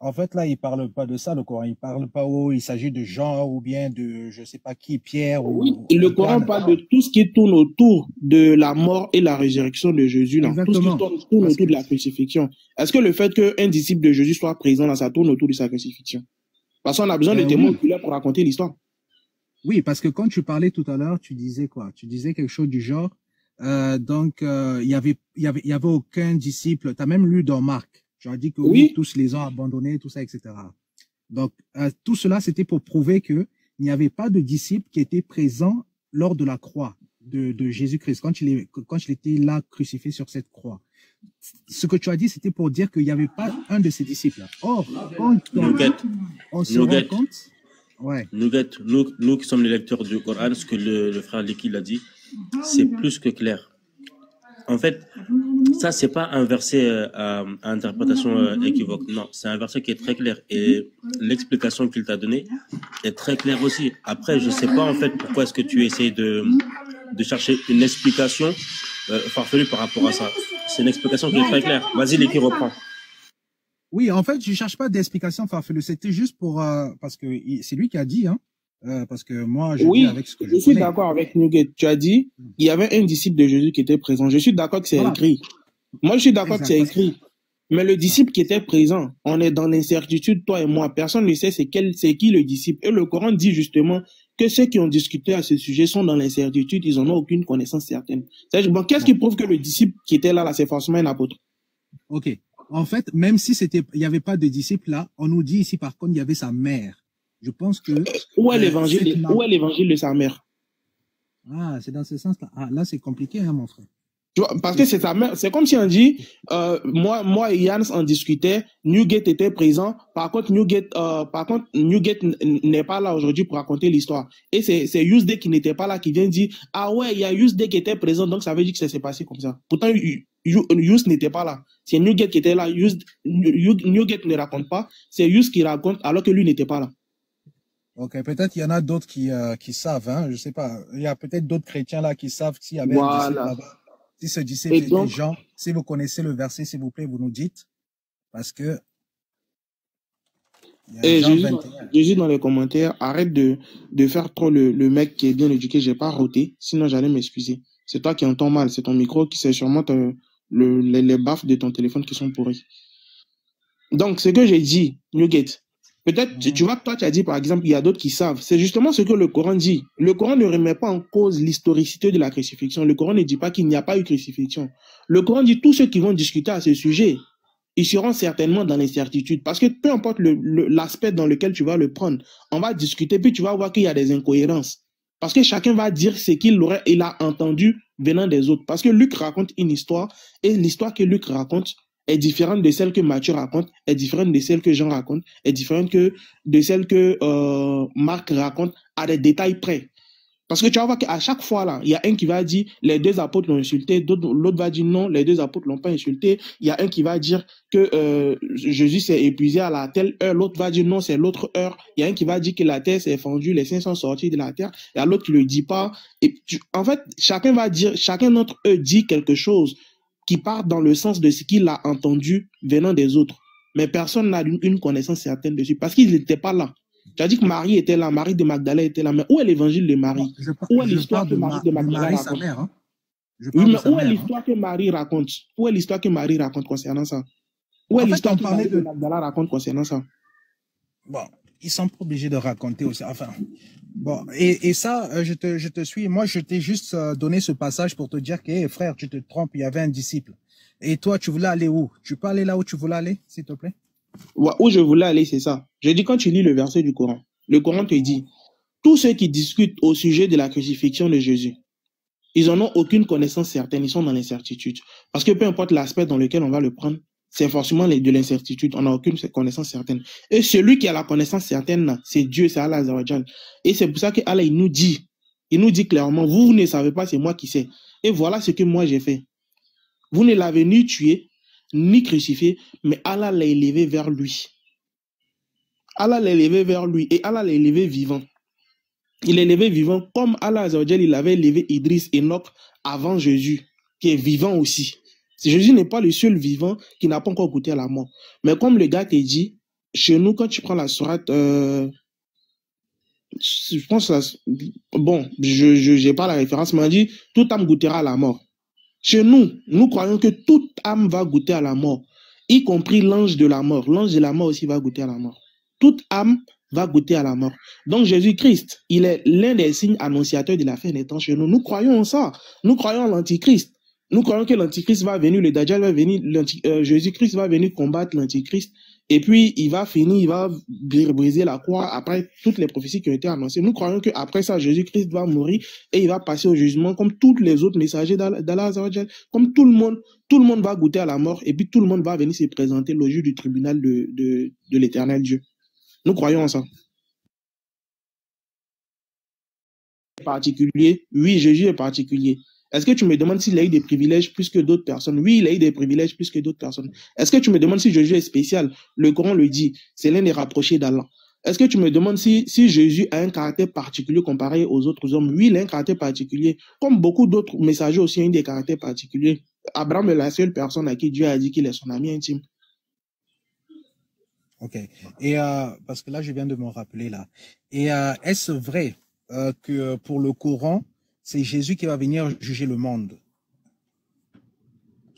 En fait, là, il parle pas de ça, le Coran. Il parle pas où il s'agit de Jean ou bien de, je sais pas qui, Pierre ou... Oui, le Coran parle de tout ce qui tourne autour de la mort et la résurrection de Jésus. Là. Tout ce qui tourne autour de la crucifixion. Est-ce que le fait qu'un disciple de Jésus soit présent là, ça tourne autour de sa crucifixion? Parce qu'on a besoin de témoins oculaires pour raconter l'histoire. Oui, parce que quand tu parlais tout à l'heure, tu disais quoi? Tu disais quelque chose du genre, il y avait aucun disciple. Tu as même lu dans Marc. Tu as dit que oui, tous les ont abandonné, tout ça, etc. Donc, tout cela, c'était pour prouver que il n'y avait pas de disciple qui était présent lors de la croix de Jésus-Christ, quand il était là crucifié sur cette croix. Ce que tu as dit, c'était pour dire qu'il n'y avait pas un de ses disciples. Or, quand on se rend compte... Ouais. Nous qui sommes les lecteurs du Coran, ce que le frère Liki l'a dit, c'est plus que clair. En fait, ça, c'est pas un verset à interprétation équivoque. Non, c'est un verset qui est très clair. Et l'explication qu'il t'a donnée est très claire aussi. Après, je sais pas, en fait, pourquoi est-ce que tu essayes de chercher une explication farfelue par rapport à ça. C'est une explication qui est très claire. Vas-y, Liki, reprend. Oui, en fait, je cherche pas d'explication farfelue. C'était juste pour parce que c'est lui qui a dit, hein. Parce que moi, je dis avec ce que je suis d'accord avec Nugget. Tu as dit, il y avait un disciple de Jésus qui était présent. Je suis d'accord que c'est écrit. Moi, je suis d'accord que c'est écrit. Mais le disciple qui était présent, on est dans l'incertitude, toi et moi. Personne ne sait c'est qui le disciple. Et le Coran dit justement que ceux qui ont discuté à ce sujet sont dans l'incertitude, ils n'en ont aucune connaissance certaine. Bon, qu'est-ce qui prouve que le disciple qui était là, c'est forcément un apôtre? Ok. En fait, même si il n'y avait pas de disciple là, on nous dit ici par contre, il y avait sa mère. Je pense que... Où est l'évangile de sa mère? Ah, c'est dans ce sens-là. Ah, là, c'est compliqué, hein, mon frère. Tu vois, parce que c'est sa mère. C'est comme si on dit, moi et Yann on discutait, Newgate était présent. Par contre, Newgate n'est pas là aujourd'hui pour raconter l'histoire. Et c'est Yousde qui n'était pas là qui vient dire, ah ouais, il y a Yousde qui était présent, donc ça veut dire que ça s'est passé comme ça. Pourtant, Yous n'était pas là. C'est Newgate qui était là. Newgate ne raconte pas. C'est Yous qui raconte alors que lui n'était pas là. Ok, peut-être il y en a d'autres qui savent, hein, je sais pas. Il y a peut-être d'autres chrétiens là qui savent s'il y avait un disciple là-bas. Si ce disciple est des gens, si vous connaissez le verset, s'il vous plaît, vous nous dites. Parce que. Jésus dans les commentaires, arrête de faire trop le mec qui est bien éduqué, j'ai pas roté, sinon j'allais m'excuser. C'est toi qui entends mal, c'est ton micro qui c'est sûrement les baffes de ton téléphone qui sont pourris. Donc, ce que j'ai dit, Newgate, peut-être, tu vois, toi, tu as dit, par exemple, il y a d'autres qui savent. C'est justement ce que le Coran dit. Le Coran ne remet pas en cause l'historicité de la crucifixion. Le Coran ne dit pas qu'il n'y a pas eu crucifixion. Le Coran dit tous ceux qui vont discuter à ce sujet, ils seront certainement dans l'incertitude. Parce que peu importe l'aspect dans lequel tu vas le prendre, on va discuter, puis tu vas voir qu'il y a des incohérences. Parce que chacun va dire ce qu'il a entendu venant des autres. Parce que Luc raconte une histoire, et l'histoire que Luc raconte est différente de celle que Matthieu raconte, est différente de celle que Jean raconte, est différente de celle que Marc raconte à des détails près. Parce que tu vas voir qu'à chaque fois, là, il y a un qui va dire les deux apôtres l'ont insulté, l'autre va dire non, les deux apôtres l'ont pas insulté. Il y a un qui va dire que Jésus s'est épuisé à la telle heure, l'autre va dire non, c'est l'autre heure. Il y a un qui va dire que la terre s'est fendue, les saints sont sortis de la terre. Il y a l'autre qui le dit pas. Et en fait, chacun d'entre eux dit quelque chose qui part dans le sens de ce qu'il a entendu venant des autres. Mais personne n'a une connaissance certaine dessus parce qu'ils n'étaient pas là. Tu as dit que Marie était là, Marie de Magdala était là, mais où est l'évangile de Marie? Où est l'histoire que Marie de Magdala raconte? Sa mère, hein? Oui, mais où est l'histoire que Marie raconte? Où est l'histoire que Marie raconte concernant ça? Où est l'histoire que Marie de Magdala raconte concernant ça? Bon, ils sont pas obligés de raconter aussi. Enfin, bon, et ça, je te suis. Moi, je t'ai juste donné ce passage pour te dire que, hey, frère, tu te trompes, il y avait un disciple. Et toi, tu voulais aller où? Tu peux aller là où tu voulais aller, s'il te plaît? Où je voulais aller, c'est ça. Je dis, quand tu lis le verset du Coran, le Coran te dit, tous ceux qui discutent au sujet de la crucifixion de Jésus, ils n'en ont aucune connaissance certaine, ils sont dans l'incertitude. Parce que peu importe l'aspect dans lequel on va le prendre, c'est forcément de l'incertitude, on n'a aucune connaissance certaine. Et celui qui a la connaissance certaine, c'est Dieu, c'est Allah Azawajal. Et c'est pour ça que Allah, il nous dit clairement, vous ne savez pas, c'est moi qui sais. Et voilà ce que moi j'ai fait. Vous ne l'avez ni tué, ni crucifié, mais Allah l'a élevé vers lui. Allah l'a élevé vers lui et Allah l'a élevé vivant. Il est élevé vivant comme Allah Azawajal, il avait élevé Idriss Enoch avant Jésus, qui est vivant aussi. Jésus n'est pas le seul vivant qui n'a pas encore goûté à la mort. Mais comme le gars t'a dit, chez nous, quand tu prends la sourate, je pense, bon, je n'ai pas la référence, mais on dit, toute âme goûtera à la mort. Chez nous, nous croyons que toute âme va goûter à la mort, y compris l'ange de la mort. L'ange de la mort aussi va goûter à la mort. Toute âme va goûter à la mort. Donc Jésus-Christ, il est l'un des signes annonciateurs de la fin des temps chez nous. Nous croyons en ça. Nous croyons en l'Antichrist. Nous croyons que l'Antichrist va venir, le Dajjal va venir, Jésus-Christ va venir combattre l'Antichrist. Et puis, il va finir, il va briser la croix après toutes les prophéties qui ont été annoncées. Nous croyons qu'après ça, Jésus-Christ va mourir et il va passer au jugement comme tous les autres messagers d'Allah Azawajal. Comme tout le monde va goûter à la mort et puis tout le monde va venir se présenter au juge du tribunal de l'éternel Dieu. Nous croyons en ça. Particulier, oui, Jésus est particulier. Est-ce que tu me demandes s'il a eu des privilèges plus que d'autres personnes? Oui, il a eu des privilèges plus que d'autres personnes. Est-ce que tu me demandes si Jésus est spécial? Le Coran le dit, c'est l'un des rapprochés d'Allah. Est-ce que tu me demandes si Jésus a un caractère particulier comparé aux autres hommes? Oui, il a un caractère particulier. Comme beaucoup d'autres messagers aussi ont des caractères particuliers. Abraham est la seule personne à qui Dieu a dit qu'il est son ami intime. Ok. Et parce que là, je viens de me rappeler là. Et est-ce vrai que pour le Coran, c'est Jésus qui va venir juger le monde?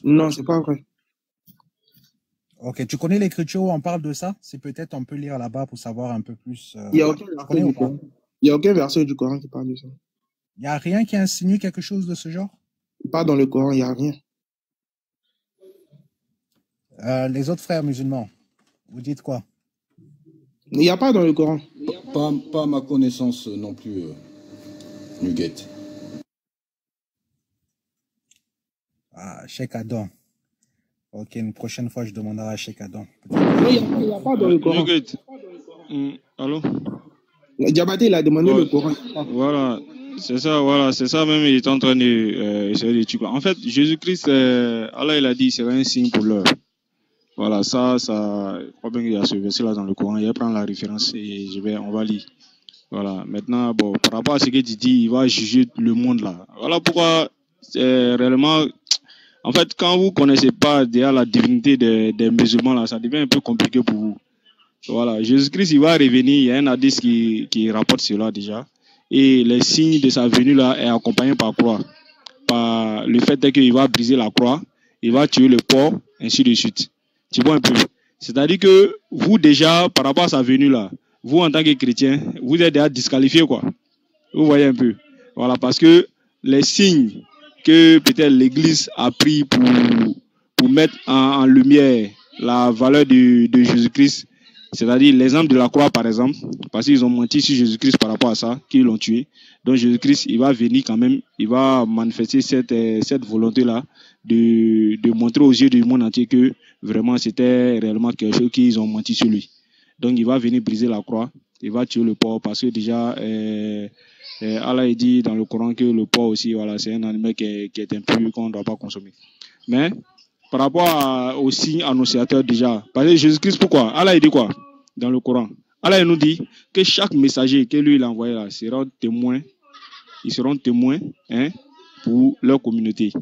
Non, c'est pas vrai. Ok, tu connais l'écriture où on parle de ça? C'est peut-être on peut lire là-bas pour savoir un peu plus. Il n'y a aucun verset du Coran qui parle de ça. Il n'y a rien qui insinue quelque chose de ce genre? Pas dans le Coran, il n'y a rien. Les autres frères musulmans, vous dites quoi? Il n'y a pas dans le Coran. Pas à ma connaissance non plus, Nugget. Ah, Cheikh Adam. Ok, une prochaine fois, je demanderai à Cheikh Adam. Non, il n'y a pas dans le Coran. Allô? Diabaté, il a demandé le Coran. Voilà, c'est ça même, il est en train d'essayer de tuer. En fait, Jésus-Christ, Allah, il a dit, c'est un signe pour l'heure. Voilà, je crois bien qu'il y a ce verset-là dans le Coran. Il va prendre la référence et on va lire. Voilà, maintenant, bon, par rapport à ce que tu dis, il va juger le monde là. Voilà pourquoi, réellement, en fait, quand vous connaissez pas déjà la divinité des musulmans là, ça devient un peu compliqué pour vous. Voilà, Jésus-Christ, il va revenir, il y a un hadith qui rapporte cela déjà. Et les signes de sa venue là est accompagné par croix. Par le fait qu'il va briser la croix, il va tuer le porc, ainsi de suite. Tu vois un peu. C'est-à-dire que vous déjà, par rapport à sa venue là, vous en tant que chrétien, vous êtes déjà disqualifié quoi. Vous voyez un peu. Voilà, parce que les signes que peut-être l'Église a pris pour mettre en lumière la valeur de Jésus-Christ, c'est-à-dire l'exemple de la croix par exemple, parce qu'ils ont menti sur Jésus-Christ par rapport à ça, qu'ils l'ont tué. Donc Jésus-Christ, il va venir quand même, il va manifester cette volonté-là de montrer aux yeux du monde entier que vraiment c'était réellement quelque chose qu'ils ont menti sur lui. Donc il va venir briser la croix, il va tuer le porc parce que déjà Allah dit dans le Coran que le porc aussi, voilà, c'est un animal qui est impur, qu'on ne doit pas consommer. Mais par rapport au signe annonciateur déjà, parce que Jésus-Christ, pourquoi? Allah dit quoi dans le Coran? Allah il nous dit que chaque messager que lui il a envoyé là seront témoins, ils seront témoins pour leur communauté.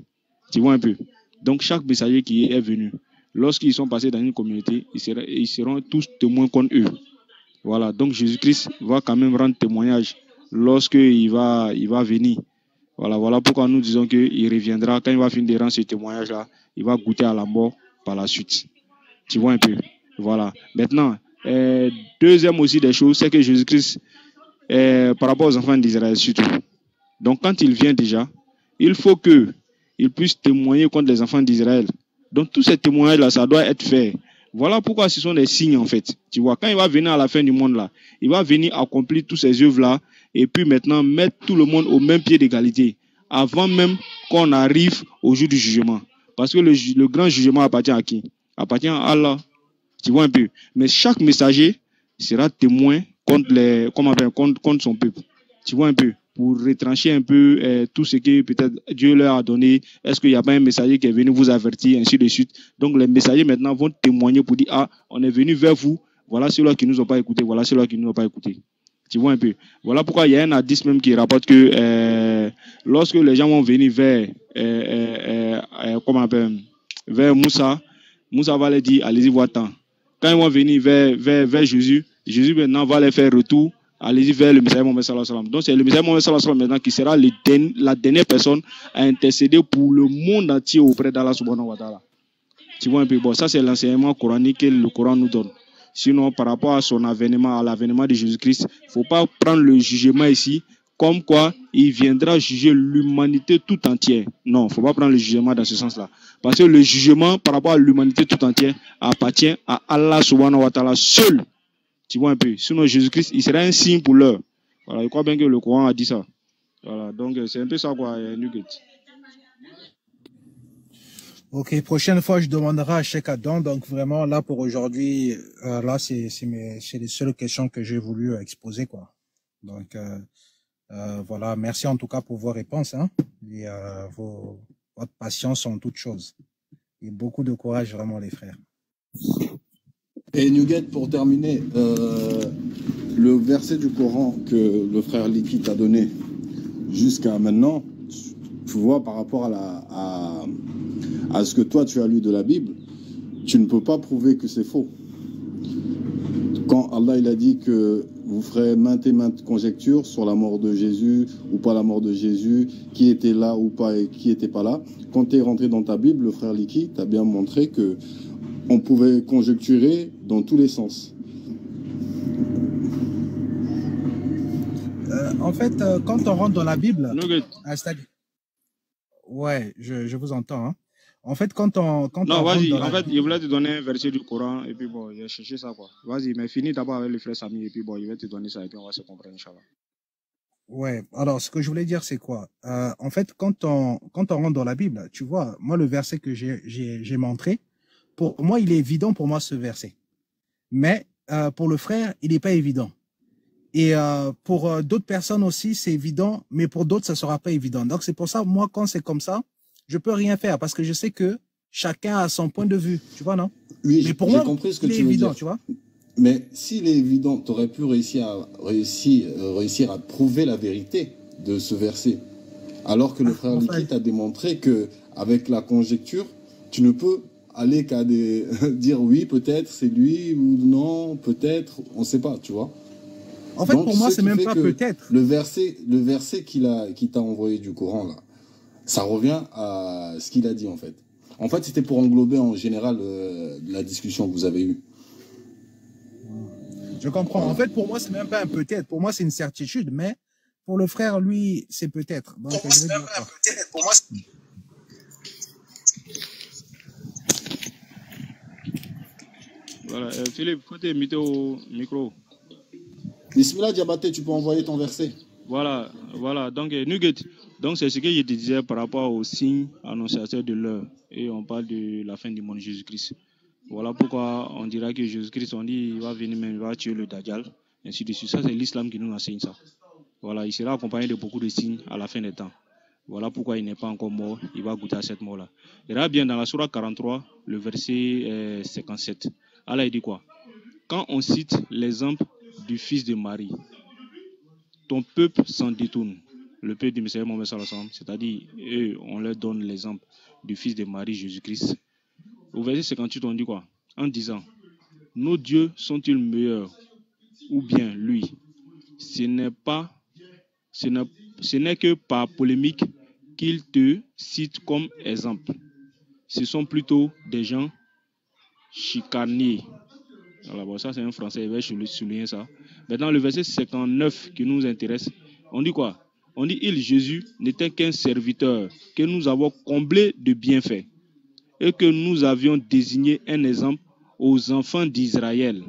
Tu vois un peu? Donc chaque messager qui est venu, lorsqu'ils sont passés dans une communauté, ils seront tous témoins contre eux. Voilà, donc Jésus-Christ va quand même rendre témoignage lorsqu'il va venir. Voilà pourquoi nous disons qu'il reviendra. Quand il va finir de rendre ce témoignage-là, il va goûter à la mort par la suite. Tu vois un peu. Voilà. Maintenant, deuxième aussi des choses, c'est que Jésus-Christ, par rapport aux enfants d'Israël surtout, donc quand il vient déjà, il faut qu'il puisse témoigner contre les enfants d'Israël. Donc tous ces témoignages-là, ça doit être fait. Voilà pourquoi ce sont des signes en fait. Tu vois, quand il va venir à la fin du monde là, il va venir accomplir toutes ces œuvres-là et puis maintenant mettre tout le monde au même pied d'égalité avant même qu'on arrive au jour du jugement. Parce que le grand jugement appartient à qui? Appartient à Allah. Tu vois un peu. Mais chaque messager sera témoin contre son peuple. Tu vois un peu. Pour retrancher un peu tout ce que peut-être Dieu leur a donné. Est-ce qu'il n'y a pas un messager qui est venu vous avertir, ainsi de suite. Donc les messagers maintenant vont témoigner pour dire, ah, on est venu vers vous, voilà ceux-là qui ne nous ont pas écoutés, voilà ceux-là qui ne nous ont pas écoutés. Tu vois un peu. Voilà pourquoi il y a un hadith même qui rapporte que lorsque les gens vont venir vers Moussa, Moussa va leur dire, allez-y voir tant. Quand ils vont venir vers Jésus, Jésus maintenant va les faire retour. Allez-y vers le messager Mohammed sallallahu alayhi wa sallam. Donc c'est le messager Mohammed sallallahu alayhi wa sallam maintenant qui sera la dernière personne à intercéder pour le monde entier auprès d'Allah subhanahu wa ta'ala. Tu vois un peu. Bon, ça c'est l'enseignement coranique que le Coran nous donne. Sinon, par rapport à son avènement, à l'avènement de Jésus-Christ, il ne faut pas prendre le jugement ici comme quoi il viendra juger l'humanité tout entière. Non, il ne faut pas prendre le jugement dans ce sens-là. Parce que le jugement par rapport à l'humanité tout entière appartient à Allah subhanahu wa ta'ala seul. Tu vois un peu. Sinon, Jésus-Christ, il sera un signe pour l'heure. Voilà, je crois bien que le Coran a dit ça. Voilà, donc c'est un peu ça, quoi, Nugget. Ok, prochaine fois, je demanderai à Cheikh Adam. Donc, vraiment, là, pour aujourd'hui, là, c'est les seules questions que j'ai voulu exposer, quoi. Donc, voilà, merci en tout cas pour vos réponses, hein. Et votre patience en toutes choses. Et beaucoup de courage, vraiment, les frères. Et Nugget, pour terminer, le verset du Coran que le frère Liki t'a donné jusqu'à maintenant, tu vois, par rapport à ce que toi tu as lu de la Bible, tu ne peux pas prouver que c'est faux. Quand Allah il a dit que vous ferez maintes et maintes conjectures sur la mort de Jésus ou pas la mort de Jésus, qui était là ou pas et qui n'était pas là, quand tu es rentré dans ta Bible, le frère Liki t'a bien montré que on pouvait conjecturer dans tous les sens. En fait, quand on rentre dans la Bible, ouais, je vous entends. Hein. En fait, quand on vas-y. En fait, il voulait te donner un verset du Coran et puis bon, il a cherché ça quoi. Vas-y, mais finis d'abord avec le frère Samy et puis bon, il va te donner ça et puis on va se comprendre, Inch'Allah. Ouais, alors ce que je voulais dire, c'est quoi? En fait, quand on rentre dans la Bible, tu vois, moi, le verset que j'ai montré, pour moi, il est évident pour moi, ce verset. Mais pour le frère, il n'est pas évident. Et pour d'autres personnes aussi, c'est évident, mais pour d'autres, ça ne sera pas évident. Donc, c'est pour ça, moi, quand c'est comme ça, je peux rien faire parce que je sais que chacun a son point de vue, tu vois, non? Oui, Mais pour j'ai moi, compris ce que il est tu veux évident, dire. tu vois? Mais s'il est évident, tu aurais pu réussir à prouver la vérité de ce verset. Alors que le frère Enfin, Liki t'a démontré que avec la conjecture, tu ne peux aller qu'à dire oui, peut-être c'est lui, ou non, peut-être, on ne sait pas, tu vois. en fait, Donc, pour moi, ce c'est qui même fait pas que peut-être. le verset qu'il t'a envoyé du Coran, là, ça revient à ce qu'il a dit, en fait. En fait, c'était pour englober en général la discussion que vous avez eue. Je comprends. En fait, pour moi, c'est même pas un peut-être. Pour moi, c'est une certitude. Mais pour le frère, lui, c'est peut-être. Donc, Pour moi, je c'est vais même dire pas un quoi. peut-être. Pour moi, Voilà, Philippe, faut t'imiter au micro. Bismillah Diabaté, tu peux envoyer ton verset. Voilà, voilà. Donc, Nugget, donc c'est ce que je te disais par rapport aux signes annonciateurs de l'heure. Et on parle de la fin du monde Jésus-Christ. Voilà pourquoi on dira que Jésus-Christ, on dit, il va venir même, il va tuer le Dajjal, ainsi de suite. Ça, c'est l'islam qui nous enseigne ça. Voilà, il sera accompagné de beaucoup de signes à la fin des temps. Voilà pourquoi il n'est pas encore mort, il va goûter à cette mort-là. Il y a bien dans la Sourate 43, le verset 57. Allah, il dit quoi? Quand on cite l'exemple du fils de Marie, ton peuple s'en détourne. Le peuple du Messiah Mohammed sallallahu alayhi wa sallam, c'est-à-dire, eux, on leur donne l'exemple du fils de Marie, Jésus-Christ. Au verset 58, on dit quoi? En disant, nos dieux sont-ils meilleurs ou bien lui? Ce n'est que par polémique qu'il te cite comme exemple. Ce sont plutôt des gens chicanés. Alors bon, ça c'est un français, je vais souligner ça. Maintenant, le verset 59 qui nous intéresse, on dit quoi? On dit, il, Jésus, n'était qu'un serviteur que nous avons comblé de bienfaits et que nous avions désigné un exemple aux enfants d'Israël.